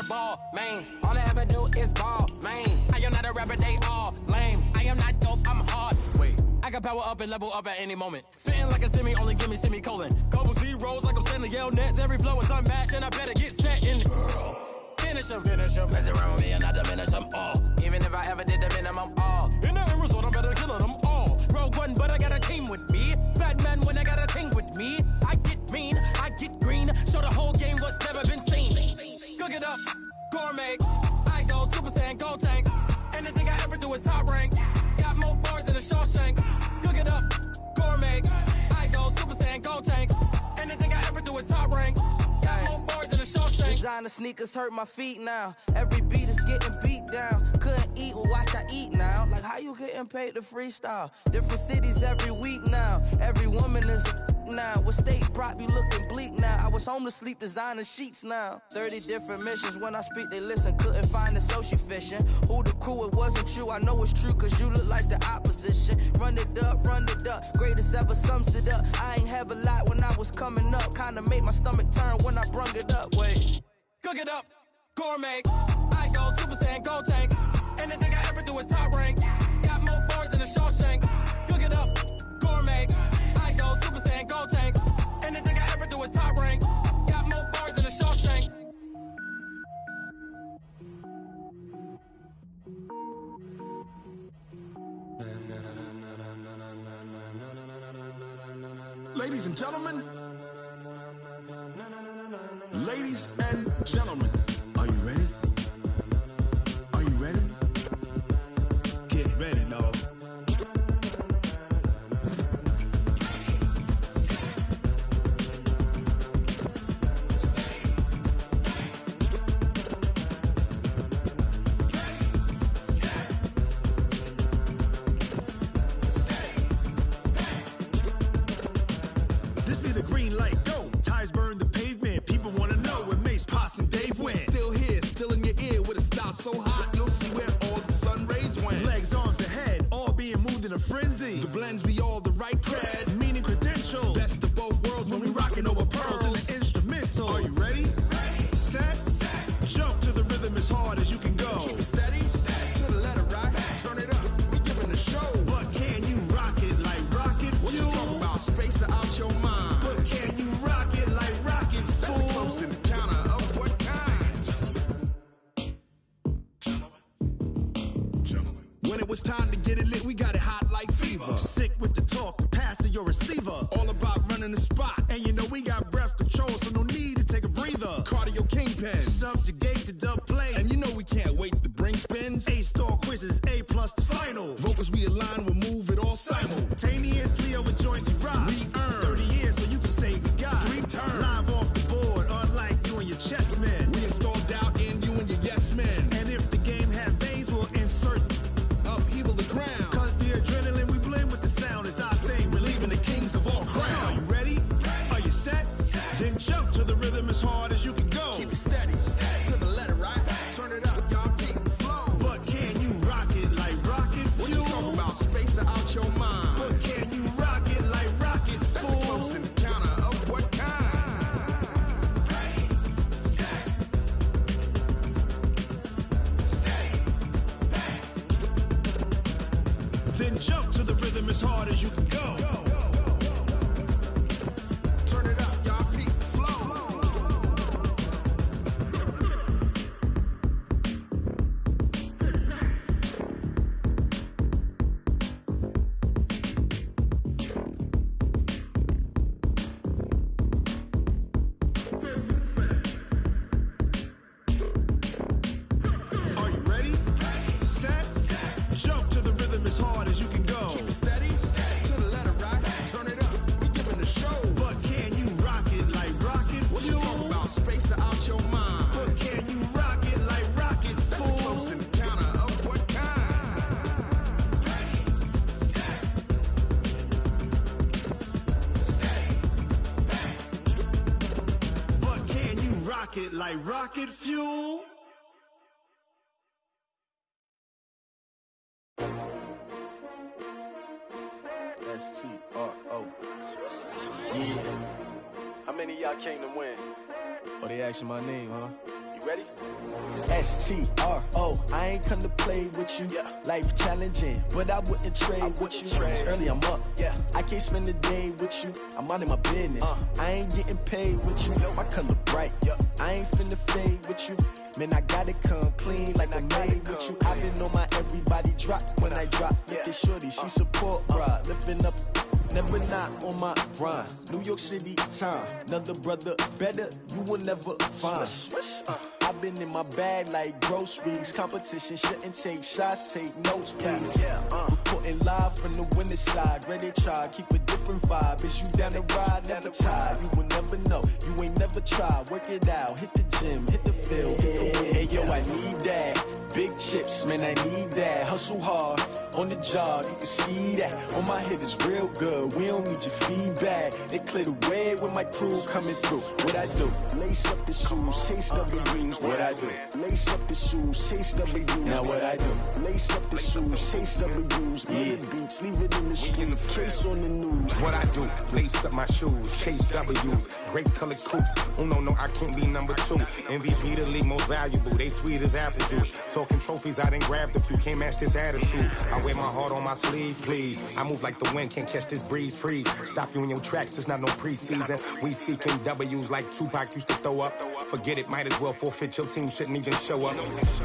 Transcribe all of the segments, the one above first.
wear ball mains. All I ever do is ball, man. I am not a rapper, they all lame. I am not dope, I'm hard. Wait, I can power up and level up at any moment. Spitting like a semi, only give me semicolon. Couple zeros like I'm sending yell nets. Every flow is unmatched, and I better get set in. Finish them. Mess around with me and I diminish them all. Even if I ever did the minimum, all. In the end result, I better kill them all. Rogue One, but I got a team with me. Batman when I got a thing with me. I get mean, I get green. Show the whole game what's never been seen. Cook it up, gourmet. I go Super Saiyan, gold tank. Anything I ever do is top rank. Got more bars than a Shawshank. Cook it up, gourmet. I go Super Saiyan, gold tank. Anything I ever do is top rank. Got more bars than a Shawshank. Designer sneakers hurt my feet now. Every beat is getting beat down. Couldn't eat, well watch I eat now. Like how you getting paid to freestyle? Different cities every week now. Every woman is a now. What state prop you looking bleak now? I was home to sleep designer sheets now. 30 different missions. When I speak they listen. Couldn't find the social fishing. Who the crew, it wasn't you. I know it's true cause you look like the opposition. Run it up. Greatest ever sums it up. I ain't have a lot when I was coming up. Kinda made my stomach turn when I brung it up. Wait. Cook it up, gourmet. I go Super Saiyan, gold tank. Anything I ever do is top rank. Got more bars than a Shawshank. Cook it up, gourmet. I go Super Saiyan, gold tank. Anything I ever do is top rank. Got more bars than a Shawshank. Ladies and gentlemen, ladies and gentlemen, are you ready? Are you ready? Get ready, no. This be the green light, go. Tires burn the pavement. People wanna know when Mace, Potts, and Dave went. Still here, still in your ear with a style so hot, you'll see where all the sun rays went. Legs, arms, and head, all being moved in a frenzy. The blends be all the right cred, Meaning credentials. best of both worlds when we rockin' over Pearls in pearls. the instrumental. Are you ready? Set? Jump to the rhythm as hard as you can go. Keep it steady, to the letter right, turn it up, we giving a show. But can you rock it like rocket What you fuel? talking about, space or out your mind? But can you rock it like rockets, That's a fool? close encounter of what kind? When it was time to get it lit, we got it hot like fever. Sick with the talk, passing your receiver. All about running the spot. And you know we got breath control, so no need to take a breather. Cardio kingpin. Subjugate the dub play. And you know we can't wait to bring spins. A-star quizzes, A+ the final. Vocals we align, we'll move it all Simultaneously over joints we rock. We earn 30 years so you can say we got 3 turns. Live off the board, unlike you and your chess men. We install doubt in you and your yes men. And if the game had veins, we'll insert. Upheaval the ground. Cause the adrenaline we blend with the sound is our thing, relieving the kings of all Crown. crown. Are you ready? Are you set? Then jump to the rhythm as hard as you can go. Keep it steady, to the letter right. Turn it up, y'all beat the flow. But can you rock it like rocket fuel? What you talking about, space or out your mind? But can you rock it like rockets, That's a fool? close encounter of what kind? Then jump to the rhythm as hard as you can go. Turn it up, y'all beat the flow. Are you ready? Set? Jump to the rhythm as hard as you can go. Keep it steady, to the letter right. Turn it up, we giving the show. But can you rock it like rocket What you fuel? talking about, space or out your mind? But can you rock it like rockets, That's a fool? close encounter of what kind? But can you rock it like rocket fuel? S-T-R-O. Yeah. How many of y'all came to win? Oh, they asking my name, huh? You You ready? STRO, I ain't come to play with you. Life challenging, but I wouldn't trade with you. It's early, I'm up. I can't spend the day with you. I'm minding my business. I ain't getting paid with you. My color bright. I ain't finna fade with you. Man, I gotta come clean like I made with you. I've been on my everybody drop when I drop. Look at shorty, she support, bruh. Lifting up. Never not on my grind. New York City time. Another brother better, you will never find. I've been in my bag like groceries. Competition shouldn't take shots, take notes, please. Reporting live from the winning side. Ready to try, keep a different vibe. Is you down the ride, never tired. You will never know, you ain't never tried. Work it out, hit the gym, hit the field, hit the win. Hey yo, I need that. Big chips, man, I need that. Hustle hard, on the job, you can see that. On my head is real good, we don't need your feedback. They clear the way with my crew coming through. What I do? Lace up the shoes, chase W's. What I do? Lace up the shoes, chase W's. Now what I do? Lace up the shoes, chase W's. Yeah. Beats, leave it in the street, case on the news. What I do? Lace up my shoes, chase W's. Great colored coops. Oh no, I can't be number 2. MVP the league most valuable. They sweet as apple juice. Talking trophies, I done grabbed a few. Can't match this attitude. I wear my heart on my sleeve, please. I move like the wind, can't catch this breeze, freeze. Stop you in your tracks, there's not no preseason. We seeking W's like Tupac used to throw up. Forget it, might as well forfeit. Your team shouldn't even show up.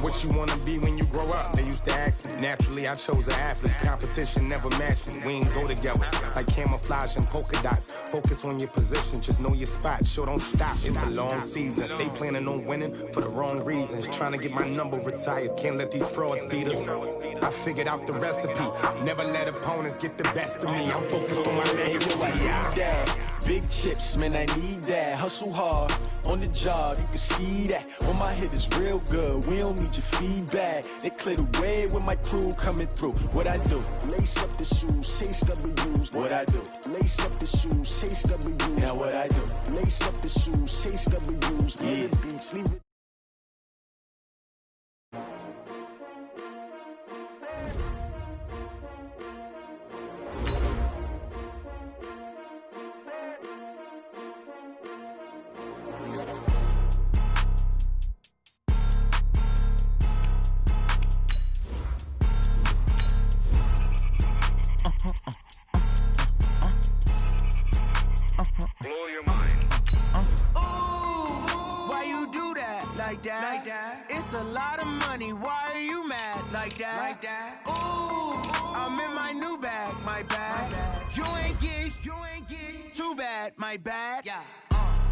What you wanna be when you grow up? They used to ask me. Naturally, I chose an athlete. Competition never matched me. We ain't go together like camouflage and polka dots. Focus on your position, just know your spot. Sure, don't stop. It's a long season. They planning on winning for the wrong reasons. Trying to get my number retired. Can't let these frauds beat us. I figured out the recipe. Never let opponents get the best of me. I'm focused on my legacy. I need that. Big chips, man, I need that. Hustle hard, on the job, you can see that. On my head is real good, we don't need your feedback. They clear the way with my crew coming through. What I do? Lace up the shoes, chase W's. What I do? Lace up the shoes, chase W's. Now what I do? Lace up the shoes, chase W's. Yeah. Beats, leave it. It's a lot of money, why are you mad like that? Ooh, I'm in my new bag, my bad. You ain't get too bad, my bad.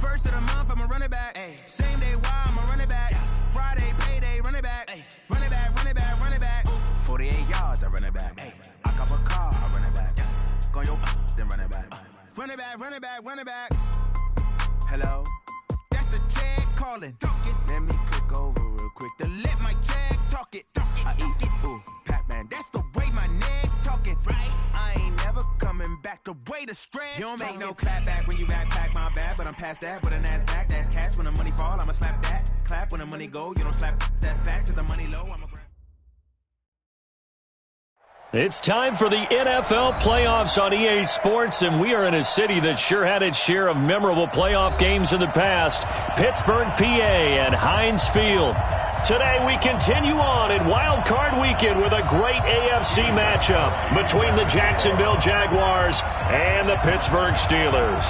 First of the month, I'ma run it back. Same day, why I'ma run it back. Friday, payday, run it back. Run it back, run it back, run it back. 48 yards, I run it back. I cop a car, I run it back. Go your then run it back. Run it back, run it back, run it back. Hello? That's the check calling. Let me click over real quick to let my check talk it. I eat it, ooh, Pac-Man. That's the way my neck talking. Right? I ain't never coming back the way the stress. You don't make no clap back when you backpack, my bad. But I'm past that with a NASDAQ. That's cash when the money fall, I'ma slap that. Clap when the money go, you don't slap. That's facts. If the money low, I'ma grab. It's time for the NFL playoffs on EA Sports, and we are in a city that sure had its share of memorable playoff games in the past, Pittsburgh, PA, and Heinz Field. Today we continue on in Wildcard Weekend with a great AFC matchup between the Jacksonville Jaguars and the Pittsburgh Steelers.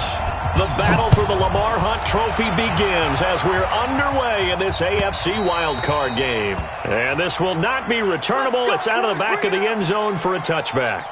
The battle for the Lamar Hunt Trophy begins as we're underway in this AFC wildcard game. And this will not be returnable. It's out of the back of the end zone for a touchback.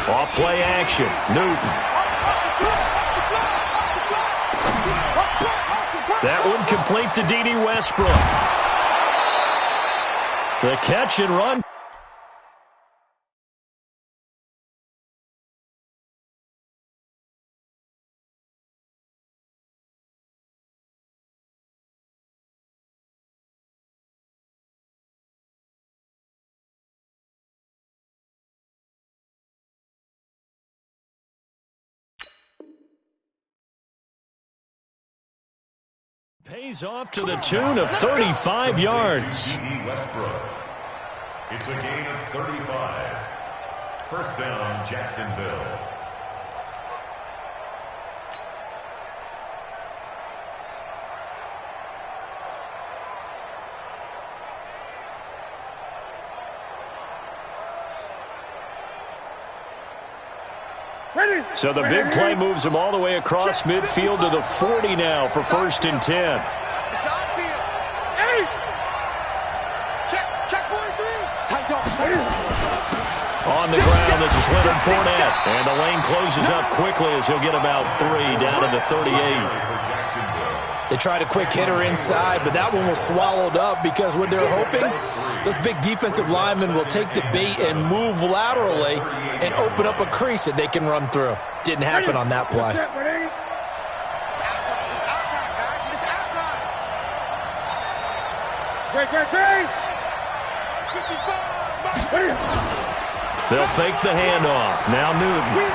Off play action. Newton. That one complete to D.D. Westbrook. The catch and run. Pays off to the tune of 35 yards. Westbrook. It's a gain of 35. First down, Jacksonville. So the big play moves him all the way across midfield to the 40 now for 1st and 10. On the ground, this is Leonard Fournette. And the lane closes up quickly as he'll get about 3 down to the 38. They tried a quick hitter inside, but that one was swallowed up because what they're hoping, those big defensive linemen will take the bait and move laterally and open up a crease that they can run through. Didn't happen on that play. They'll fake the handoff. Now Newton.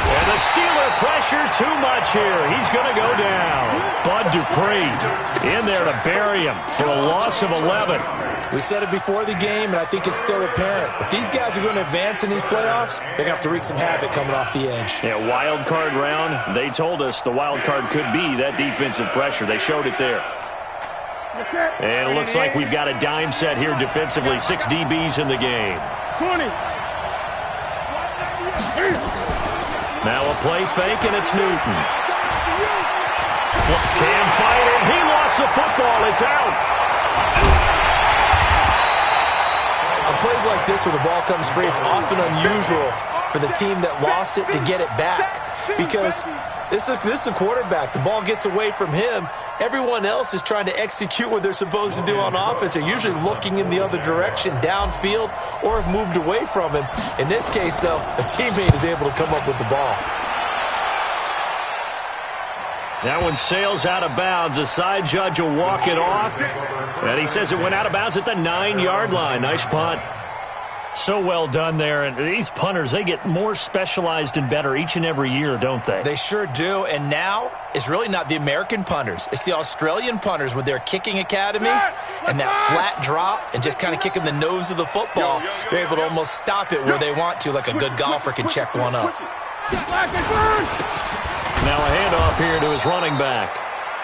And the Steeler pressure too much here. He's going to go down. Bud Dupree in there to bury him for a loss of 11. We said it before the game, and I think it's still apparent. If these guys are going to advance in these playoffs, they're going to have to wreak some havoc coming off the edge. Yeah, wild card round. They told us the wild card could be that defensive pressure. They showed it there. And it looks like we've got a dime set here defensively. 6 DBs in the game. 20. Now a play fake, and it's Newton. Can fight it. He lost the football. It's out. On plays like this where the ball comes free, it's often unusual for the team that lost it to get it back. Because this is the quarterback. The ball gets away from him. Everyone else is trying to execute what they're supposed to do on offense. They're usually looking in the other direction, downfield, or have moved away from him. In this case, though, a teammate is able to come up with the ball. That one sails out of bounds. The side judge will walk it off. And he says it went out of bounds at the 9-yard line. Nice punt. So well done there. And these punters, they get more specialized and better each and every year, don't they? They sure do. And now it's really not the American punters. It's the Australian punters with their kicking academies and that flat drop and just kind of kicking the nose of the football. They're able to almost stop it where they want to, like a good golfer can check one up. Now a handoff here to his running back.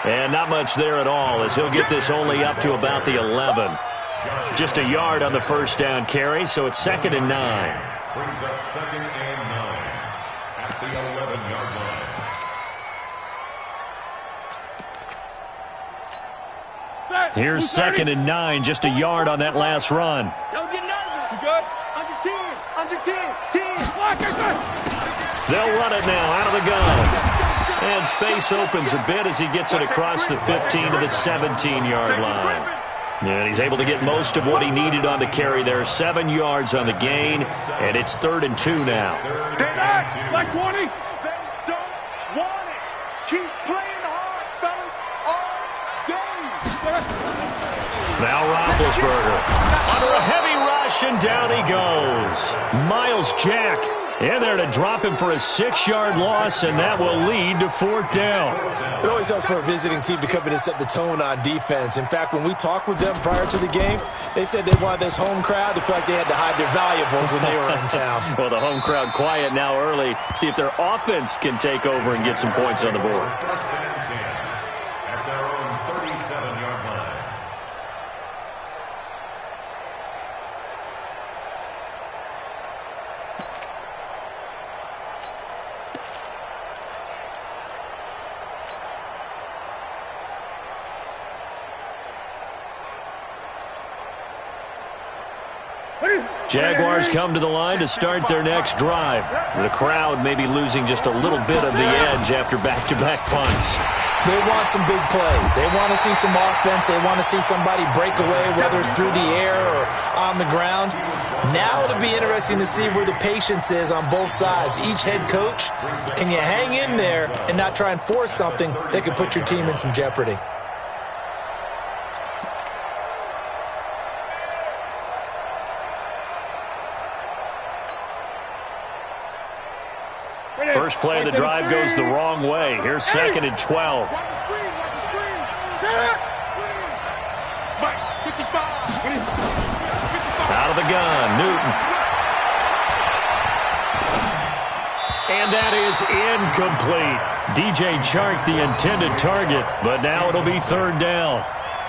And not much there at all as he'll get this only up to about the 11. Just a yard on the first down carry, so it's 2nd and 9. Brings up 2nd and 9 at the 11-yard line. Here's 2nd and 9, just a yard on that last run. Don't get nervous. You good? Under 10. 10. They'll run it now out of the gun. And space opens a bit as he gets it across the 15 to the 17-yard line. And he's able to get most of what he needed on the carry there. 7 yards on the gain, and it's 3rd and 2 now. Like 20. They don't want it. Keep playing hard, fellas, all day. Now Roethlisberger under a heavy rush, and down he goes. Miles Jack in there to drop him for a 6-yard loss, and that will lead to 4th down. It always helps for a visiting team to come in and set the tone on defense. In fact, when we talked with them prior to the game, they said they wanted this home crowd to feel like they had to hide their valuables when they were in town. Well, the home crowd quiet now early. See if their offense can take over and get some points on the board. At their own 37-yard line. Jaguars come to the line to start their next drive. The crowd may be losing just a little bit of the edge after back-to-back punts. They want some big plays. They want to see some offense. They want to see somebody break away, whether it's through the air or on the ground. Now it'll be interesting to see where the patience is on both sides. Each head coach, can you hang in there and not try and force something that could put your team in some jeopardy? First play of the drive goes the wrong way. Here's 2nd and 12. Out of the gun, Newton. And that is incomplete. DJ Chark, the intended target, but now it'll be third down.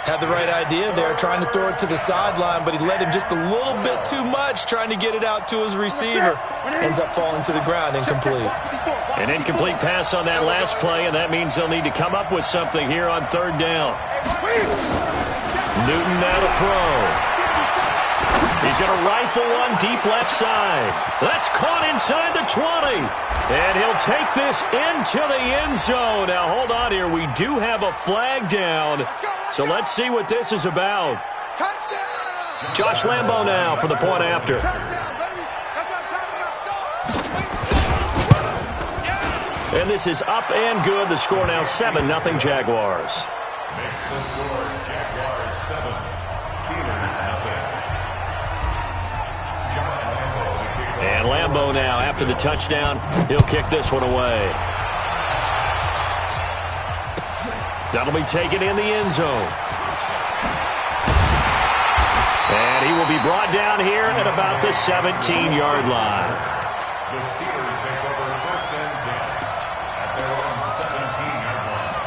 Had the right idea there, trying to throw it to the sideline, but he led him just a little bit too much, trying to get it out to his receiver. Ends up falling to the ground, incomplete. An incomplete pass on that last play, and that means they'll need to come up with something here on third down. Newton now to throw. He's going to rifle one deep left side. That's caught inside the 20. And he'll take this into the end zone. Now, hold on here. We do have a flag down. So let's see what this is about. Josh Lambo now for the point after. And this is up and good. The score now 7-0 Jaguars. Makes the score Jaguars 7, Steelers 0. And Lambo now, after the touchdown, he'll kick this one away. That'll be taken in the end zone. And he will be brought down here at about the 17-yard line. The Steelers take over first and 10 at their own 17-yard line.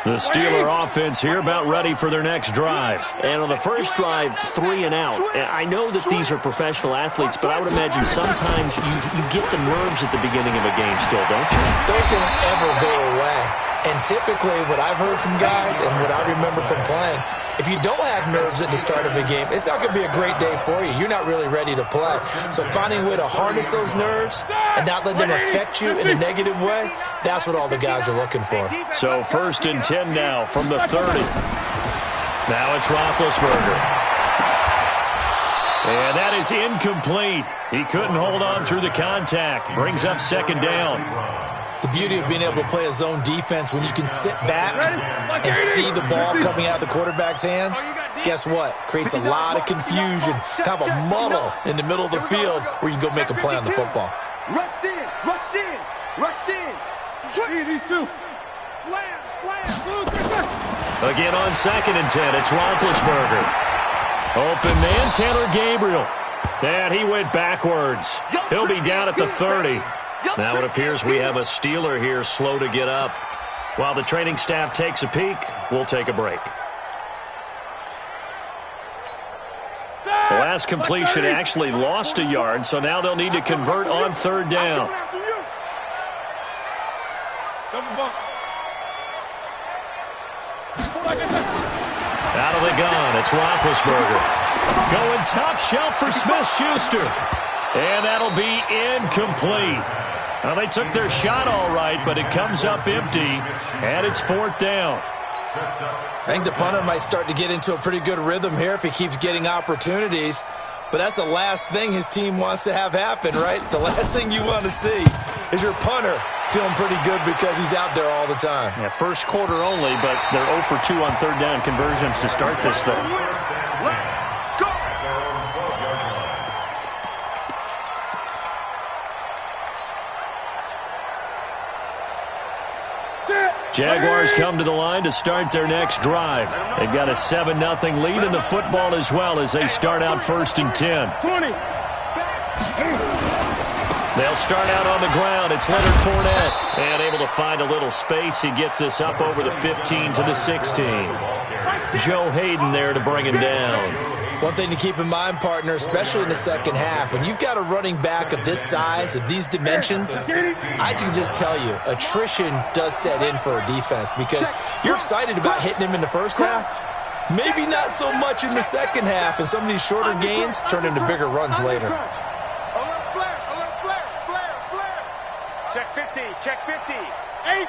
The Steeler offense here about ready for their next drive. And on the first drive, 3 and out. I know that these are professional athletes, but I would imagine sometimes you get the nerves at the beginning of a game still, don't you? Those don't ever go away. And typically what I've heard from guys and what I remember from playing, if you don't have nerves at the start of a game, it's not going to be a great day for you. You're not really ready to play. So finding a way to harness those nerves and not let them affect you in a negative way, that's what all the guys are looking for. So first and 10 now from the 30. Now it's Roethlisberger. And that is incomplete. He couldn't hold on through the contact. Brings up second down. The beauty of being able to play a zone defense when you can sit back and see the ball coming out of the quarterback's hands, guess what? Creates a lot of confusion, kind of a muddle in the middle of the field where you can go make a play on the football. Rush in, rush in, rush in. These two. Slam, slam. Again on second and 10, it's Roethlisberger. Open man, Taylor Gabriel. And he went backwards. He'll be down at the 30. Now it appears we have a Steeler here slow to get up. While the training staff takes a peek, we'll take a break. The last completion actually lost a yard, so now they'll need to convert on third down. Out of the gun, it's Roethlisberger. Going top shelf for Smith-Schuster. And that'll be incomplete. Well, they took their shot all right, but it comes up empty, and it's fourth down. I think the punter might start to get into a pretty good rhythm here if he keeps getting opportunities. But that's the last thing his team wants to have happen, right? The last thing you want to see is your punter feeling pretty good because he's out there all the time. Yeah, first quarter only, but they're 0 for 2 on third down conversions to start this thing. Jaguars come to the line to start their next drive. They've got a 7-0 lead in the football as well as they start out first and 10. 20. They'll start out on the ground. It's Leonard Fournette. And able to find a little space. He gets this up over the 15 to the 16. Joe Hayden there to bring him down. One thing to keep in mind, partner, especially in the second half, when you've got a running back of this size, of these dimensions, I can just tell you, attrition does set in for a defense because you're excited about hitting him in the first half. Maybe not so much in the second half, and some of these shorter gains turn into bigger runs later. Check 50, check 50. 8.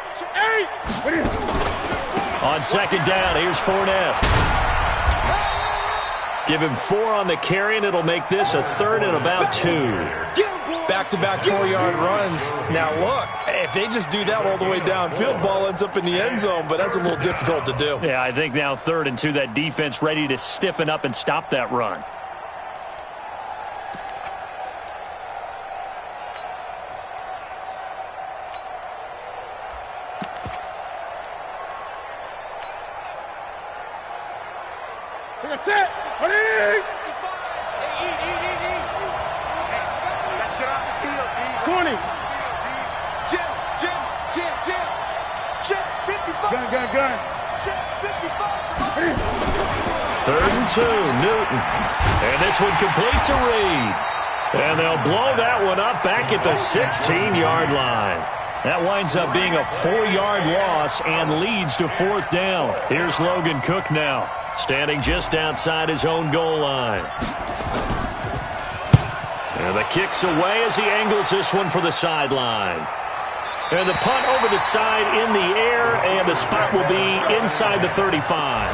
On second down, here's Fournette. Give him 4 on the carry, and it'll make this a third and about 2. Back-to-back 4-yard runs. Now, look, if they just do that all the way downfield, ball ends up in the end zone, but that's a little difficult to do. Yeah, I think now 3rd and 2, that defense ready to stiffen up and stop that run. That's it. Eat. Let's get off the field, D. 20. Jim. 55. Gun. Jim, 55. 3rd and 2, Newton. And this one complete to Reed. And they'll blow that one up back at the 16-yard line. That winds up being a 4-yard loss and leads to 4th down. Here's Logan Cook now, standing just outside his own goal line. And the kick's away as he angles this one for the sideline. And the punt over the side in the air, and the spot will be inside the 35.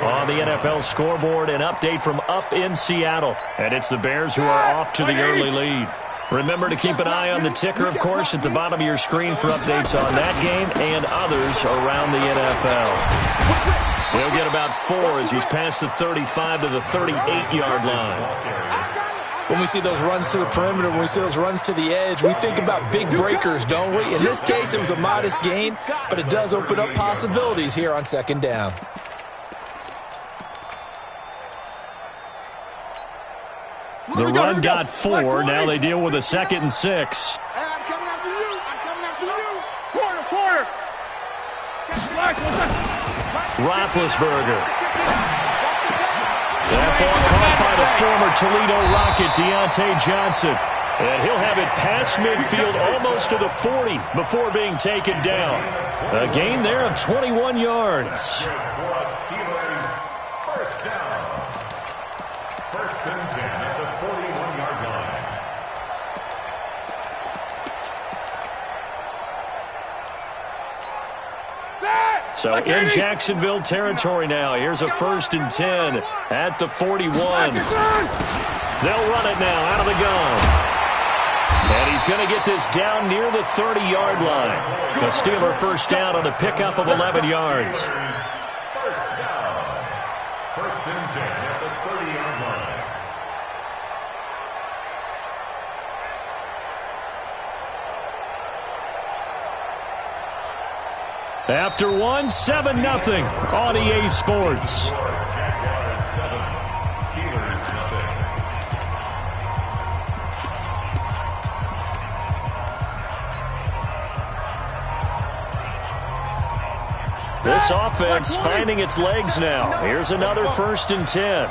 On the NFL scoreboard, an update from up in Seattle. And it's the Bears who are off to the early lead. Remember to keep an eye on the ticker, of course, at the bottom of your screen for updates on that game and others around the NFL. He'll get about 4 as he's past the 35 to the 38-yard line. When we see those runs to the perimeter, when we see those runs to the edge, we think about big breakers, don't we? In this case, it was a modest gain, but it does open up possibilities here on 2nd down. The run got 4. Now they deal with a 2nd and 6. Hey, I'm coming after you. Quarter. Roethlisberger. That ball caught by the former Toledo Rocket, Deontay Johnson. And he'll have it past midfield almost to the 40 before being taken down. A gain there of 21 yards. Steelers, 1st down. 1st and 10 at the 41-yard line. So in Jacksonville territory now. Here's a 1st and 10 at the 41. They'll run it now out of the gun. And he's going to get this down near the 30-yard line. The Steeler 1st down on a pickup of 11 yards. 1st down. 1st and 10 at the 30-yard line. After 1, 7-0 on EA Sports. Jaguars 7, Steelers 0. This offense finding its legs now. Here's another 1st and 10.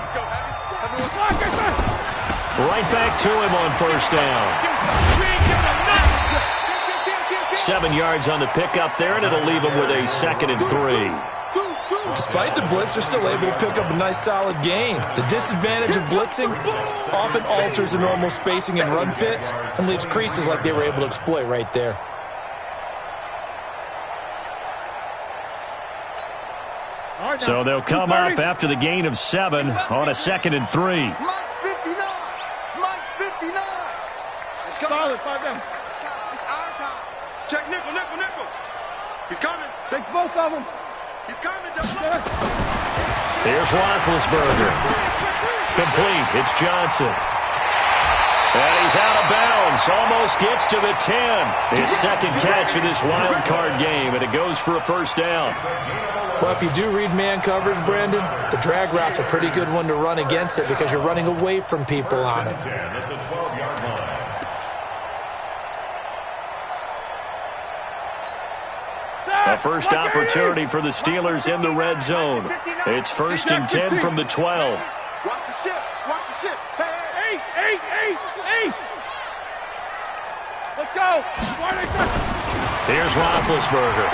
Right back to him on 1st down. 7 yards on the pickup there, and it'll leave him with a 2nd and 3. Despite the blitz, they're still able to pick up a nice, solid gain. The disadvantage of blitzing often alters the normal spacing and run fits and leaves creases like they were able to exploit right there. So they'll come up after the gain of 7 on a 2nd and 3. Mike's 59. Mike's 59. Let's go. Solid, 5 down. It's our time. Check nickel. He's coming. Take both of them. He's coming. Here's Roethlisberger. Complete. It's Johnson. And he's out of bounds. Almost gets to the 10. His 2nd catch of this wild card game, and it goes for a 1st down. Well, if you do read man coverage, Brandon, the drag route's a pretty good one to run against it because you're running away from people on it. At the 12-yard line. A first opportunity for the Steelers in the red zone. It's 1st and 10 from the 12. Watch the ship. Hey. Eight. Let's go. Here's Roethlisberger.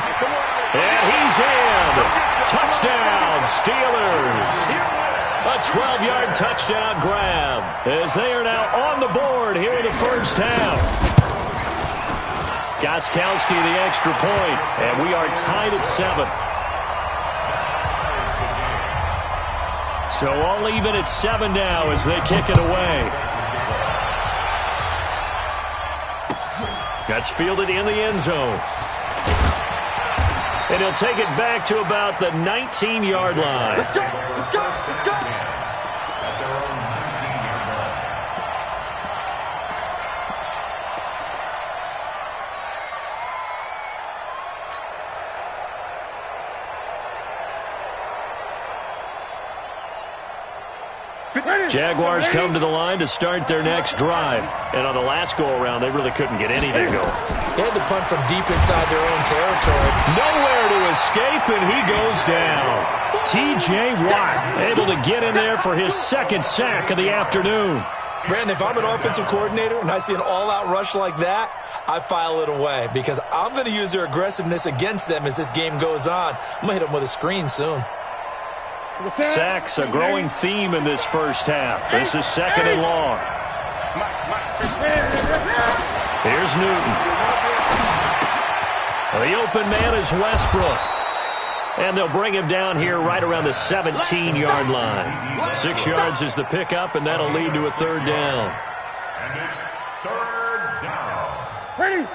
And he's in. Touchdown, Steelers. A 12-yard touchdown grab as they are now on the board here in the 1st half. Gostkowski the extra point, and we are tied at 7. So all even at 7 now as they kick it away. That's fielded in the end zone. And he'll take it back to about the 19-yard line. Let's go. Jaguars come to the line to start their next drive. And on the last go-around, they really couldn't get anything going. They had to punt from deep inside their own territory. Nowhere to escape, and he goes down. T.J. Watt able to get in there for his second sack of the afternoon. Brandon, if I'm an offensive coordinator and I see an all-out rush like that, I file it away because I'm going to use their aggressiveness against them as this game goes on. I'm going to hit them with a screen soon. Sacks, a growing theme in this first half. This is second and long. Here's Newton. The open man is Westbrook. And they'll bring him down here right around the 17-yard line. 6 yards is the pickup, and that'll lead to a third down.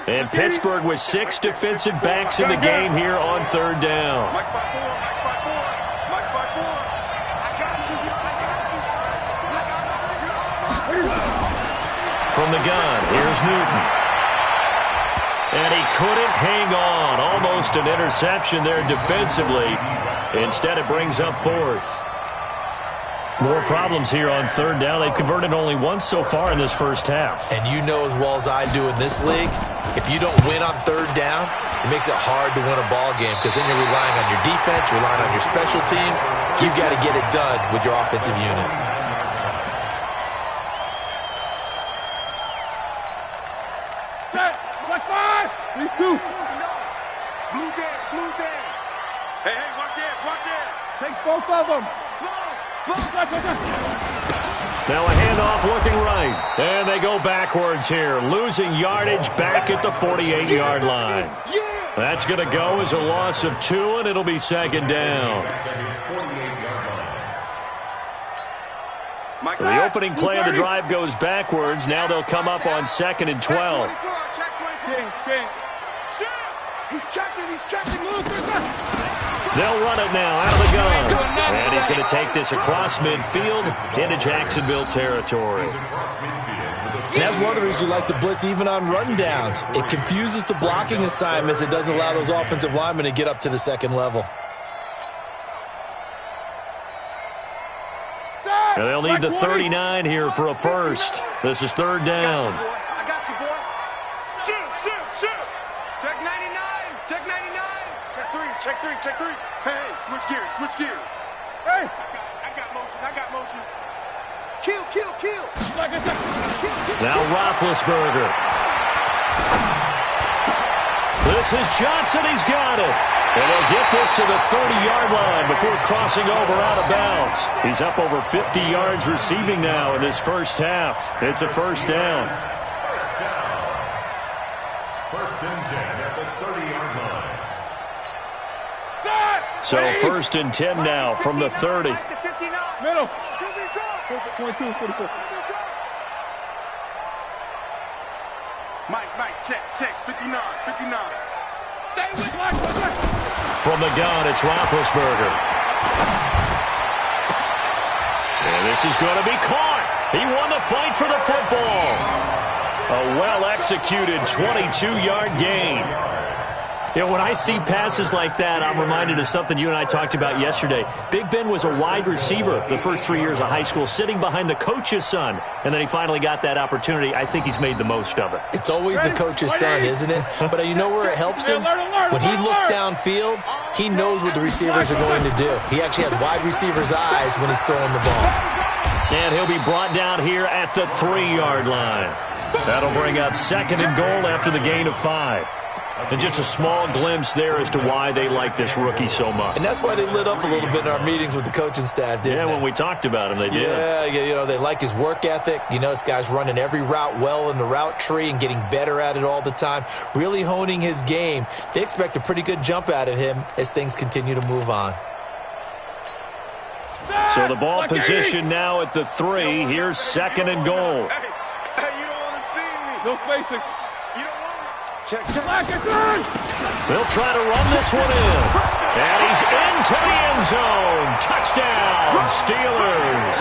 And Pittsburgh with 6 defensive backs in the game here on third down. From the gun, here's Newton. And he couldn't hang on. Almost an interception there defensively. Instead, it brings up fourth. More problems here on third down. They've converted only once so far in this first half. And you know as well as I do in this league, if you don't win on third down, it makes it hard to win a ball game because then you're relying on your defense, you're relying on your special teams. You've got to get it done with your offensive unit. Blue dead. Hey, watch it. Takes both of them. Now a handoff looking right. And they go backwards here. Losing yardage back at the 48-yard line. That's going to go as a loss of 2, and it'll be second down. So the opening play of the drive goes backwards. Now they'll come up on 2nd and 12. He's checking. They'll run it now out of the gun. And he's going to take this across midfield into Jacksonville territory. And that's one of the reasons you like to blitz even on rundowns. It confuses the blocking assignments. It doesn't allow those offensive linemen to get up to the second level. And they'll need the 39 here for a first. This is third down. I got you, boy. Shoot. Check 99. Check 3. Hey, switch gears. Hey. I got motion. Kill. Now Roethlisberger. This is Johnson. He's got it. And they'll get this to the 30-yard line before crossing over out of bounds. He's up over 50 yards receiving now in this first half. It's a first down. First and 10 at the 30-yard line. So first and 10 now from the 30. Middle. 22, 44. Mike, check. 59. Stay with Mike. From the gun, it's Roethlisberger. And this is going to be caught. He won the fight for the football. A well-executed 22-yard gain. You know, when I see passes like that, I'm reminded of something you and I talked about yesterday. Big Ben was a wide receiver the first 3 years of high school, sitting behind the coach's son, and then he finally got that opportunity. I think he's made the most of it. It's always the coach's son, isn't it? But you know where it helps him? When he looks downfield, he knows what the receivers are going to do. He actually has wide receivers' eyes when he's throwing the ball. And he'll be brought down here at the 3-yard line. That'll bring up 2nd and goal after the gain of 5. And just a small glimpse there as to why they like this rookie so much. And that's why they lit up a little bit in our meetings with the coaching staff, didn't they? When we talked about him, they did. Yeah, you know, they like his work ethic. You know, this guy's running every route well in the route tree and getting better at it all the time, really honing his game. They expect a pretty good jump out of him as things continue to move on. So the ball position now at the 3. Here's 2nd and goal. Hey, you don't want to see me. No spacing. You don't want me. Check. They'll try to run this one in. And he's into the end zone. Touchdown, Steelers.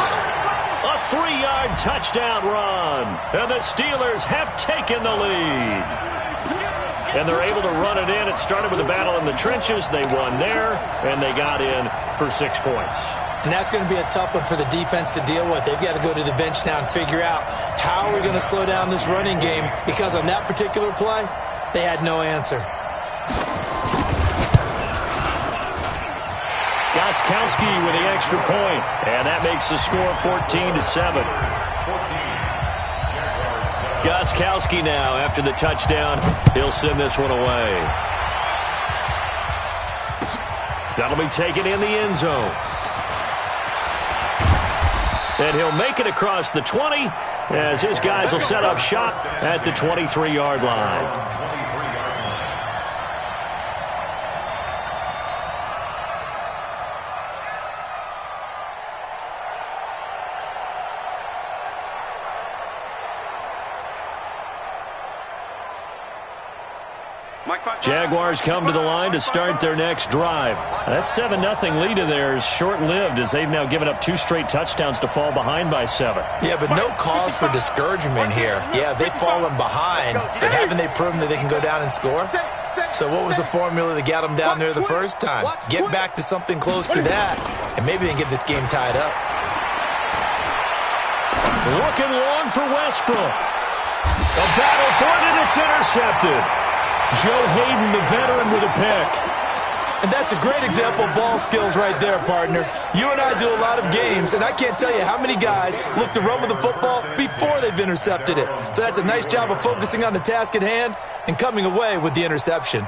A 3-yard touchdown run. And the Steelers have taken the lead. And they're able to run it in. It started with a battle in the trenches. They won there, and they got in for 6 points. And that's going to be a tough one for the defense to deal with. They've got to go to the bench now and figure out how we're going to slow down this running game, because on that particular play, they had no answer. Gostkowski with the extra point, and that makes the score 14-7. Gostkowski now, after the touchdown, he'll send this one away. That'll be taken in the end zone. And he'll make it across the 20 as his guys will set up shop at the 23-yard line. Jaguars come to the line to start their next drive. That 7-0 lead of theirs short-lived, as they've now given up 2 straight touchdowns to fall behind by 7. Yeah, but no cause for discouragement here. Yeah, they've fallen behind, but haven't they proven that they can go down and score? So what was the formula that got them down there the first time? Get back to something close to that, and maybe they can get this game tied up. Looking long for Westbrook. A battle for it, and it's intercepted. Joe Hayden, the veteran, with a pick. And that's a great example of ball skills right there, partner. You and I do a lot of games, and I can't tell you how many guys look to run with the football before they've intercepted it. So that's a nice job of focusing on the task at hand and coming away with the interception.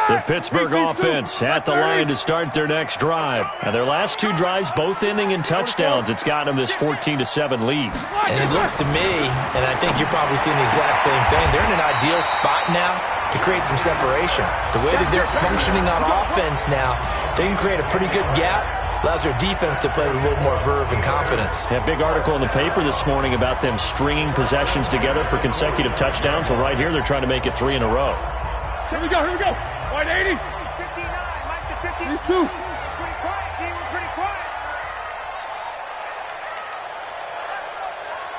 The Pittsburgh offense at the line to start their next drive. Now, their last 2 drives both ending in touchdowns. It's got them this 14-7 lead. And it looks to me, and I think you're probably seeing the exact same thing, they're in an ideal spot now to create some separation. The way that they're functioning on offense now, they can create a pretty good gap. Allows their defense to play with a little more verve and confidence. A big article in the paper this morning about them stringing possessions together for consecutive touchdowns. Well, right here, they're trying to make it 3 in a row. Here we go, here we go. White 80. 59, Mike to 50. 52. Pretty quiet, team. We're pretty quiet.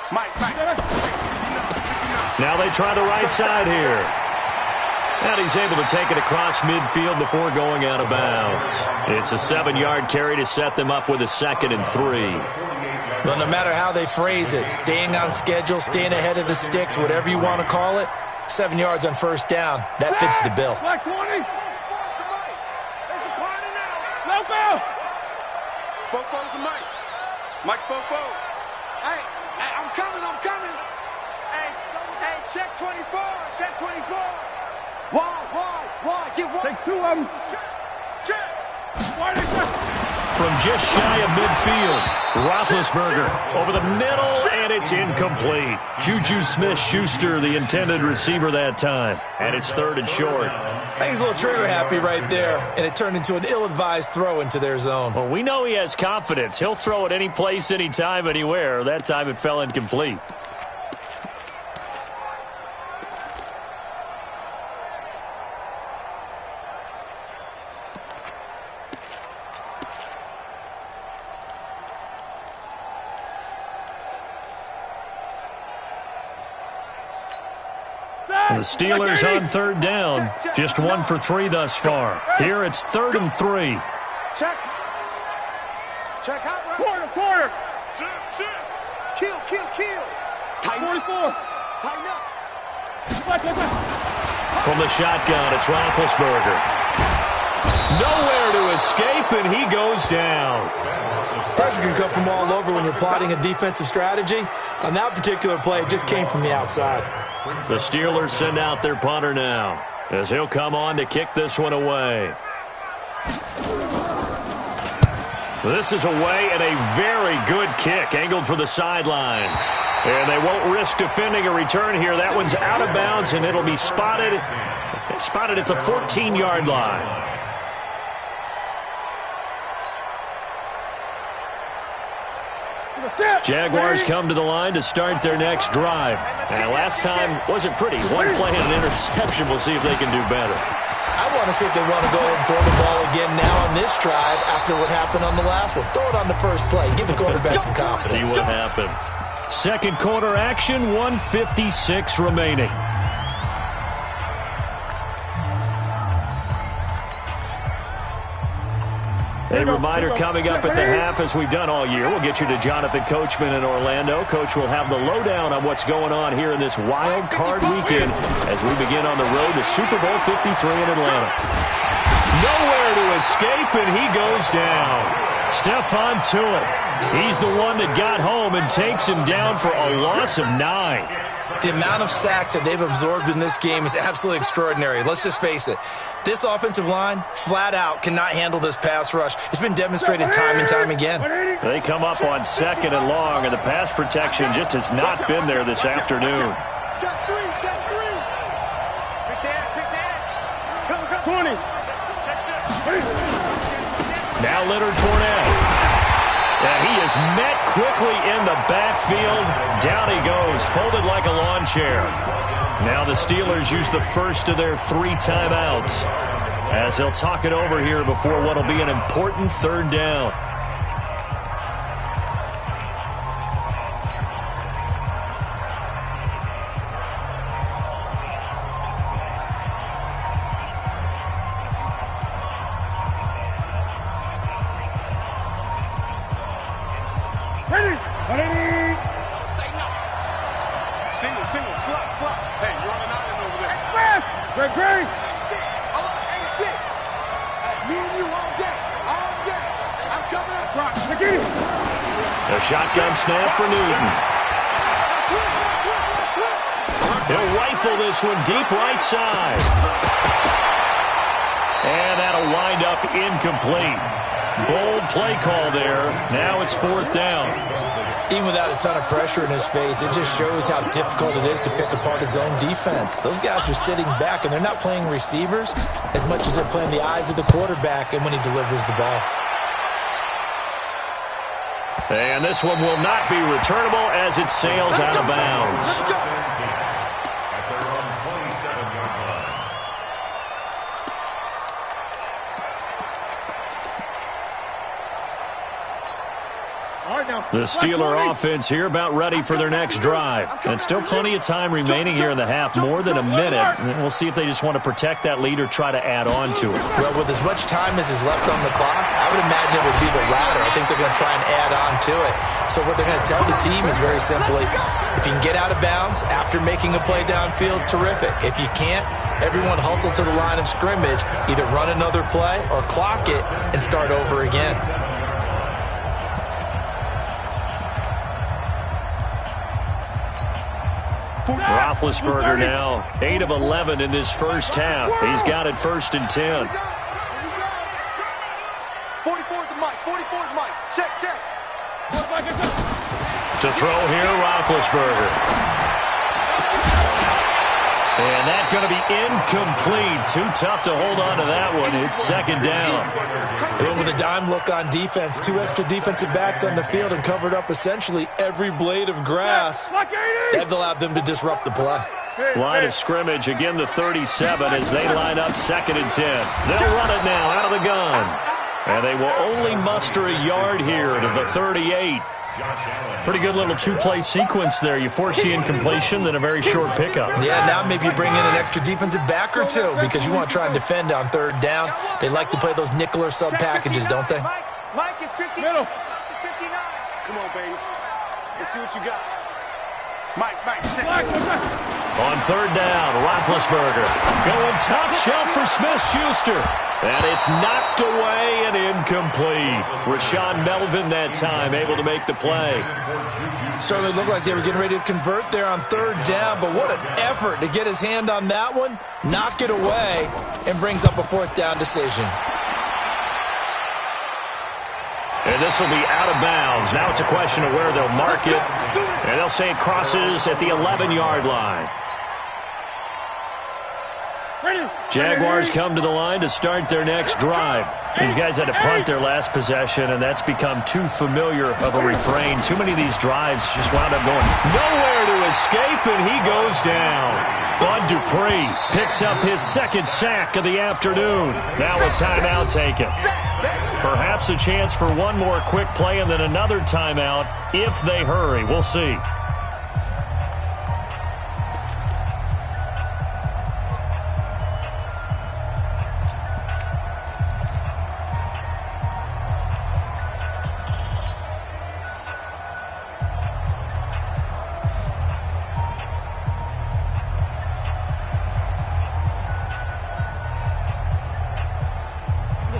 Mike. Now they try the right side here. And he's able to take it across midfield before going out of bounds. It's a 7-yard carry to set them up with a 2nd and 3. Well, no matter how they phrase it, staying on schedule, staying ahead of the sticks, whatever you want to call it, 7 yards on first down. That fits the bill. Black 20. There's a party now. Let's go. Bofo's the Mike. Mike's Bofo. Hey, I'm coming. Hey, check 24. Check 24. Why? Get one. Take 2 of them. Check. From just shy of midfield, Roethlisberger over the middle, and it's incomplete. Juju Smith-Schuster, the intended receiver that time, and it's 3rd and short. I think he's a little trigger happy right there, and it turned into an ill-advised throw into their zone. Well, we know he has confidence. He'll throw it any place, anytime, anywhere. That time it fell incomplete. The Steelers on 3rd down. Just 1 for 3 thus far. Here it's 3rd and 3. Check out. Quarter. Kill. Tighten 44. Tighten up. From the shotgun, it's Roethlisberger. Nowhere to escape, and he goes down. Pressure can come from all over when you're plotting a defensive strategy. On that particular play, it just came from the outside. The Steelers send out their punter now, as he'll come on to kick this one away. This is away, and a very good kick, angled for the sidelines. And they won't risk defending a return here. That one's out of bounds, and it'll be spotted at the 14-yard line. Jaguars come to the line to start their next drive. And last time wasn't pretty. 1 play and an interception. We'll see if they can do better. I want to see if they want to go ahead and throw the ball again now on this drive after what happened on the last one. Throw it on the first play. Give the quarterback some confidence. See what happens. Second quarter action, 1:56 remaining. A reminder coming up at the half, as we've done all year. We'll get you to Jonathan Coachman in Orlando. Coach will have the lowdown on what's going on here in this wild card weekend as we begin on the road to Super Bowl 53 in Atlanta. Nowhere to escape, and he goes down. Stephon Tuitt. He's the one that got home and takes him down for a loss of 9. The amount of sacks that they've absorbed in this game is absolutely extraordinary. Let's just face it. This offensive line, flat out, cannot handle this pass rush. It's been demonstrated time and time again. They come up on 2nd and long, and the pass protection just has not been there this afternoon. Check 3. Pick the edge. Come. 20. Now Leonard Fournette. And he is met quickly in the backfield. Down he goes, folded like a lawn chair. Now the Steelers use the first of their 3 timeouts as they'll talk it over here before what will be an important 3rd down. Single, slot. Hey, you're on an island over there. Great. Me and you all day. I'm coming up. A shotgun snap for Newton. He'll rifle this one deep right side. And that'll wind up incomplete. Bold play call there. Now it's 4th down. Even without a ton of pressure in his face, it just shows how difficult it is to pick apart his own defense. Those guys are sitting back, and they're not playing receivers as much as they're playing the eyes of the quarterback and when he delivers the ball. And this one will not be returnable as it sails out of bounds. The Steeler offense here about ready for their next drive. And still plenty of time remaining here in the half, more than a minute. And we'll see if they just want to protect that lead or try to add on to it. Well, with as much time as is left on the clock, I would imagine it would be the latter. I think they're going to try and add on to it. So what they're going to tell the team is very simply, if you can get out of bounds after making a play downfield, terrific. If you can't, everyone hustle to the line of scrimmage, either run another play or clock it and start over again. Roethlisberger now 8 of 11 in this first half. He's got it 1st and 10. 44's the mic. Check. To throw here, Roethlisberger. And that's going to be incomplete. Too tough to hold on to that one. It's 2nd down. They went with a dime look on defense. 2 extra defensive backs on the field and covered up essentially every blade of grass. That allowed them to disrupt the play. Line of scrimmage, again the 37 as they line up 2nd and 10. They'll run it now out of the gun. And they will only muster a yard here to the 38. Pretty good little 2-play sequence there. You force the incompletion, then a very short pickup. Yeah, now maybe you bring in an extra defensive back or 2 because you want to try and defend on 3rd down. They like to play those nickel or sub packages, don't they? Mike is 50. Middle. 59. Come on, baby. Let's see what you got. Mike, check. On 3rd down, Roethlisberger going top shelf for Smith-Schuster. And it's knocked away and incomplete. Rashawn Melvin that time able to make the play. Certainly looked like they were getting ready to convert there on 3rd down, but what an effort to get his hand on that one, knock it away, and brings up a 4th down decision. And this will be out of bounds. Now it's a question of where they'll mark it. And they'll say it crosses at the 11-yard line. Jaguars come to the line to start their next drive. These guys had to punt their last possession, and that's become too familiar of a refrain. Too many of these drives just wound up going nowhere to escape, and he goes down. Bud Dupree picks up his 2nd sack of the afternoon. Now a timeout taken. Perhaps a chance for one more quick play and then another timeout if they hurry. We'll see.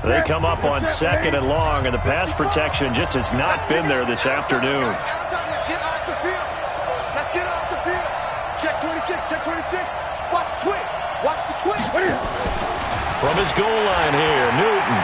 They come up on 2nd and long, and the pass protection just has not been there this afternoon. Let's get off the field. Let's get off the field. Check 26, check 26. Watch the twist. Watch the twist. From his goal line here, Newton.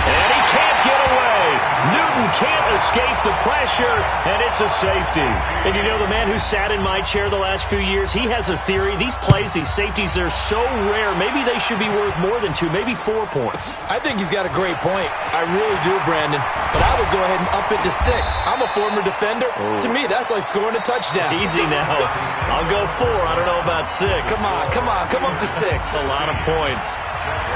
And he can't get away. Newton can't escape the pressure, and it's a safety. And you know, the man who sat in my chair the last few years, he has a theory. These plays, these safeties, they're so rare. Maybe they should be worth more than 2, maybe 4 points. I think he's got a great point. I really do, Brandon. But I would go ahead and up it to 6. I'm a former defender. Oh. To me, that's like scoring a touchdown. Easy now. I'll go 4. I don't know about 6. Come on. Come up to 6. A lot of points.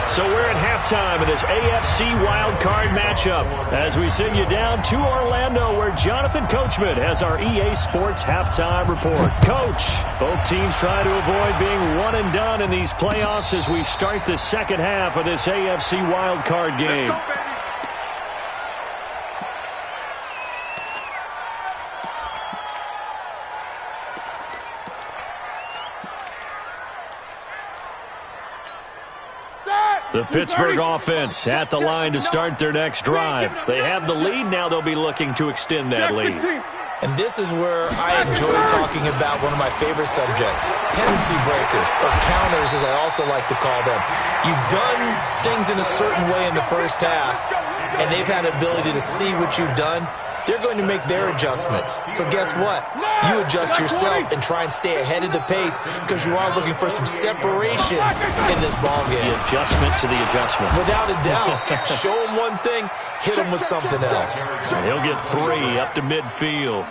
So we're at halftime of this AFC Wildcard matchup as we send you down to Orlando, where Jonathan Coachman has our EA Sports halftime report. Coach, both teams try to avoid being one and done in these playoffs as we start the second half of this AFC Wildcard game. The Pittsburgh offense at the line to start their next drive. They have the lead. Now they'll be looking to extend that lead. And this is where I enjoy talking about one of my favorite subjects, tendency breakers, or counters as I also like to call them. You've done things in a certain way in the first half, and they've had the ability to see what you've done. They're going to make their adjustments. So guess what? You adjust yourself and try and stay ahead of the pace because you are looking for some separation in this ball game. The adjustment to the adjustment. Without a doubt. Show them one thing, hit them with something else. He'll get 3 up to midfield.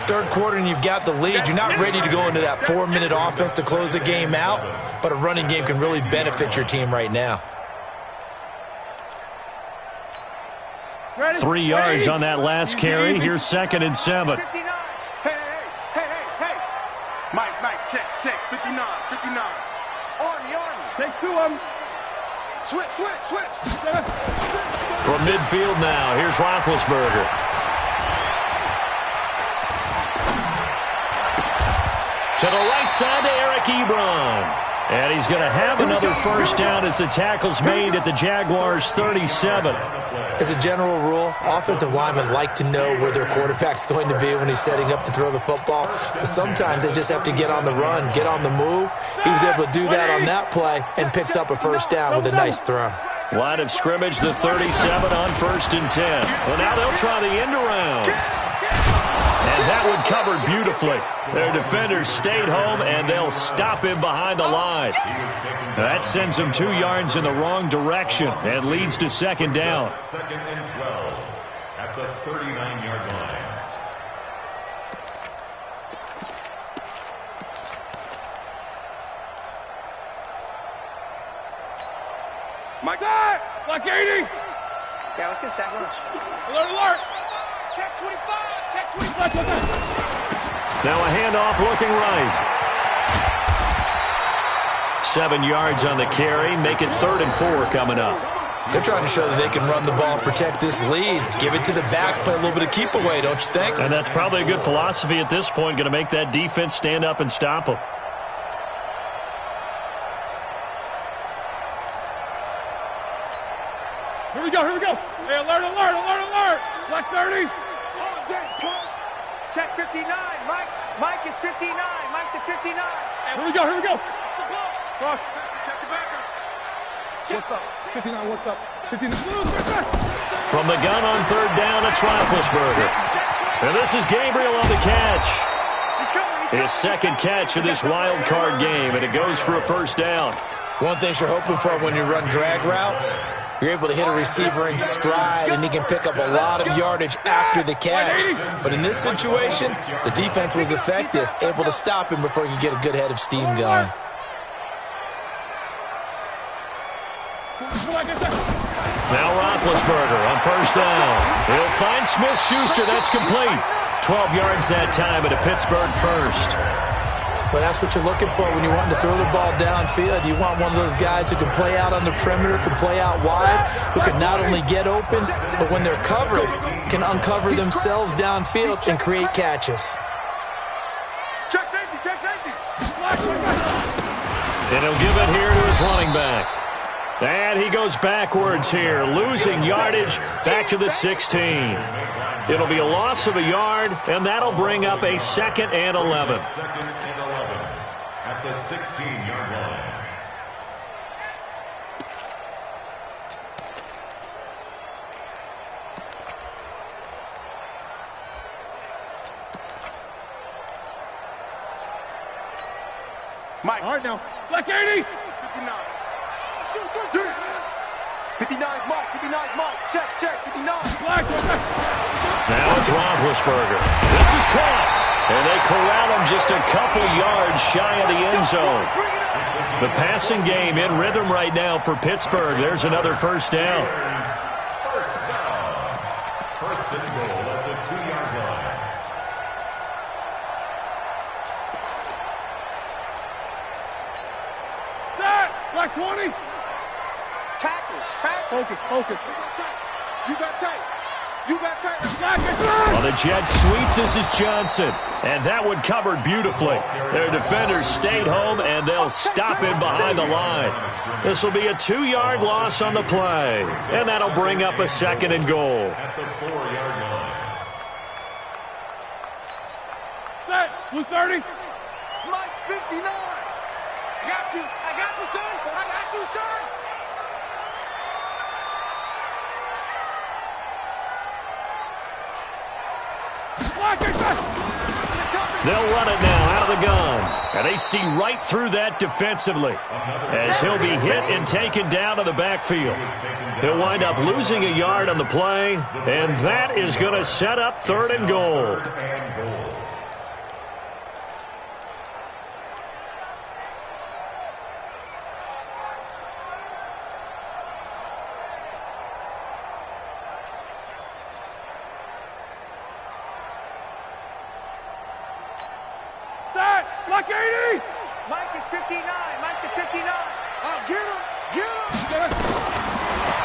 Third quarter and you've got the lead. You're not ready to go into that 4-minute offense to close the game out, but a running game can really benefit your team right now. 3 yards on that last carry. Here's 2nd and 7. Hey. Mike, check. 59. Army. Take 2 of them. Switch. From midfield now, here's Roethlisberger. To the right side to Eric Ebron. And he's going to have another first down as the tackle's made at the Jaguars' 37. As a general rule, offensive linemen like to know where their quarterback's going to be when he's setting up to throw the football. But sometimes they just have to get on the run, get on the move. He was able to do that on that play and picks up a first down with a nice throw. Line of scrimmage, the 37 on 1st and 10. Well, now they'll try the end around. And that one covered beautifully. Their defenders stayed home, and they'll stop him behind the line. That sends him 2 yards in the wrong direction and leads to 2nd down. 2nd and 12 at the 39-yard line. Mike. Block 80. Yeah, let's get a sack lunch. Alert. Check 25. Check 25. Now a handoff looking right. 7 yards on the carry. Make it 3rd and 4 coming up. They're trying to show that they can run the ball and protect this lead. Give it to the backs, play a little bit of keep away, don't you think? And that's probably a good philosophy at this point. Going to make that defense stand up and stop them. Here we go. Hey, alert. Black 30. Check 59. Mike is 59. Mike to 59. Here we go. Cross. Check the backer. What's up? 59, what's up? 59. From the gun on 3rd down, it's Roethlisberger. And this is Gabriel on the catch. His 2nd catch of this wild card game, and it goes for a first down. One thing you're hoping for when you run drag routes, you're able to hit a receiver in stride, and he can pick up a lot of yardage after the catch. But in this situation, the defense was effective, able to stop him before he could get a good head of steam going. Now Roethlisberger on 1st down. He'll find Smith-Schuster. That's complete. 12 yards that time at a Pittsburgh first. Well, that's what you're looking for when you want to throw the ball downfield. You want one of those guys who can play out on the perimeter, can play out wide, who can not only get open, but when they're covered, can uncover themselves downfield and create catches. Check safety. And he'll give it here to his running back. And he goes backwards here, losing yardage back to the 16. It'll be a loss of a yard, and that'll bring up a 2nd and 11. Second and 11 at the 16-yard line. Mike. All right, now. Black 80. 59. 59 Mike. 59 Mike. Check. 59. Black. Now it's Roethlisberger. This is caught. And they corral him just a couple yards shy of the end zone. The passing game in rhythm right now for Pittsburgh. There's another first down. First down. First and goal at the 2-yard line. Black 20. Tackles. Focus. You got tape. On the jet sweep, this is Johnson. And that one covered beautifully. Their defenders stayed home, and they'll stop in behind the line. This will be a 2-yard loss on the play. And that'll bring up a 2nd and goal. At the 4-yard line. Set. Blue 30. Mike's 59. I got you, son. I got you, son. They'll run it now out of the gun. And they see right through that defensively as he'll be hit and taken down to the backfield. He'll wind up losing a yard on the play, and that is going to set up 3rd and goal. Black 80. Mike is 59. Mike is 59. Oh, get him.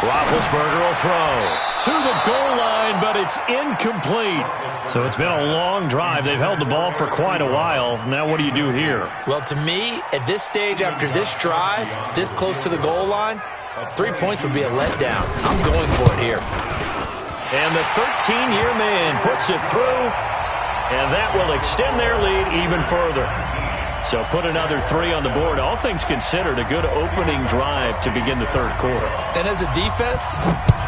Roethlisberger will throw to the goal line, but it's incomplete. So it's been a long drive. They've held the ball for quite a while. Now what do you do here? Well, to me, at this stage, after this drive, this close to the goal line, 3 points would be a letdown. I'm going for it here. And the 13-year man puts it through, and that will extend their lead even further. So put another 3 on the board. All things considered, a good opening drive to begin the 3rd quarter. And as a defense,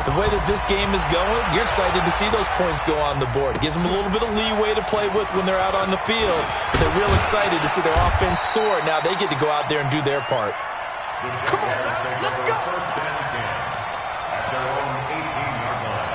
the way that this game is going, you're excited to see those points go on the board. It gives them a little bit of leeway to play with when they're out on the field. But they're real excited to see their offense score. Now they get to go out there and do their part. Come on, let's go. First and 10 at their own 18-yard line.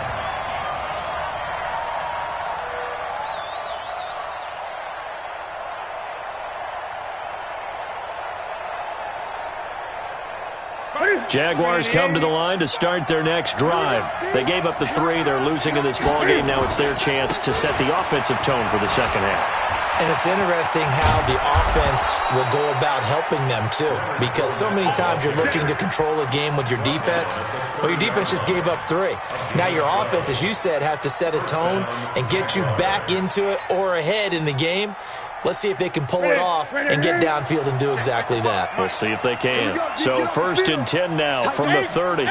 Jaguars come to the line to start their next drive. They gave up the 3. They're losing in this ballgame. Now it's their chance to set the offensive tone for the second half. And it's interesting how the offense will go about helping them, too. Because so many times you're looking to control a game with your defense. Well, your defense just gave up 3. Now your offense, as you said, has to set a tone and get you back into it or ahead in the game. Let's see if they can pull it off and get downfield and do exactly that. We'll see if they can. So 1st and 10 now from the 30. 8.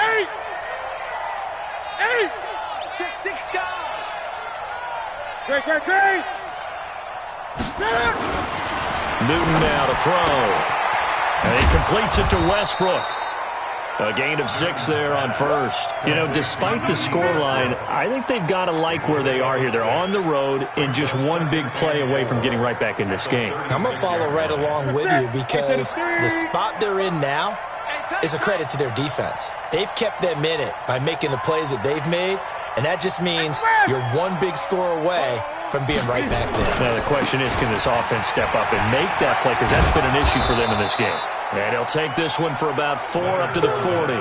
Check 6 guys. Great. Newton now to throw. And he completes it to Westbrook. A gain of 6 there on 1st. You know, despite the scoreline, I think they've got to like where they are here. They're on the road and just one big play away from getting right back in this game. I'm going to follow right along with you because the spot they're in now is a credit to their defense. They've kept them in it by making the plays that they've made, and that just means you're one big score away from being right back there. Now the question is, can this offense step up and make that play? Because that's been an issue for them in this game. And he'll take this one for about 4 up to the 40.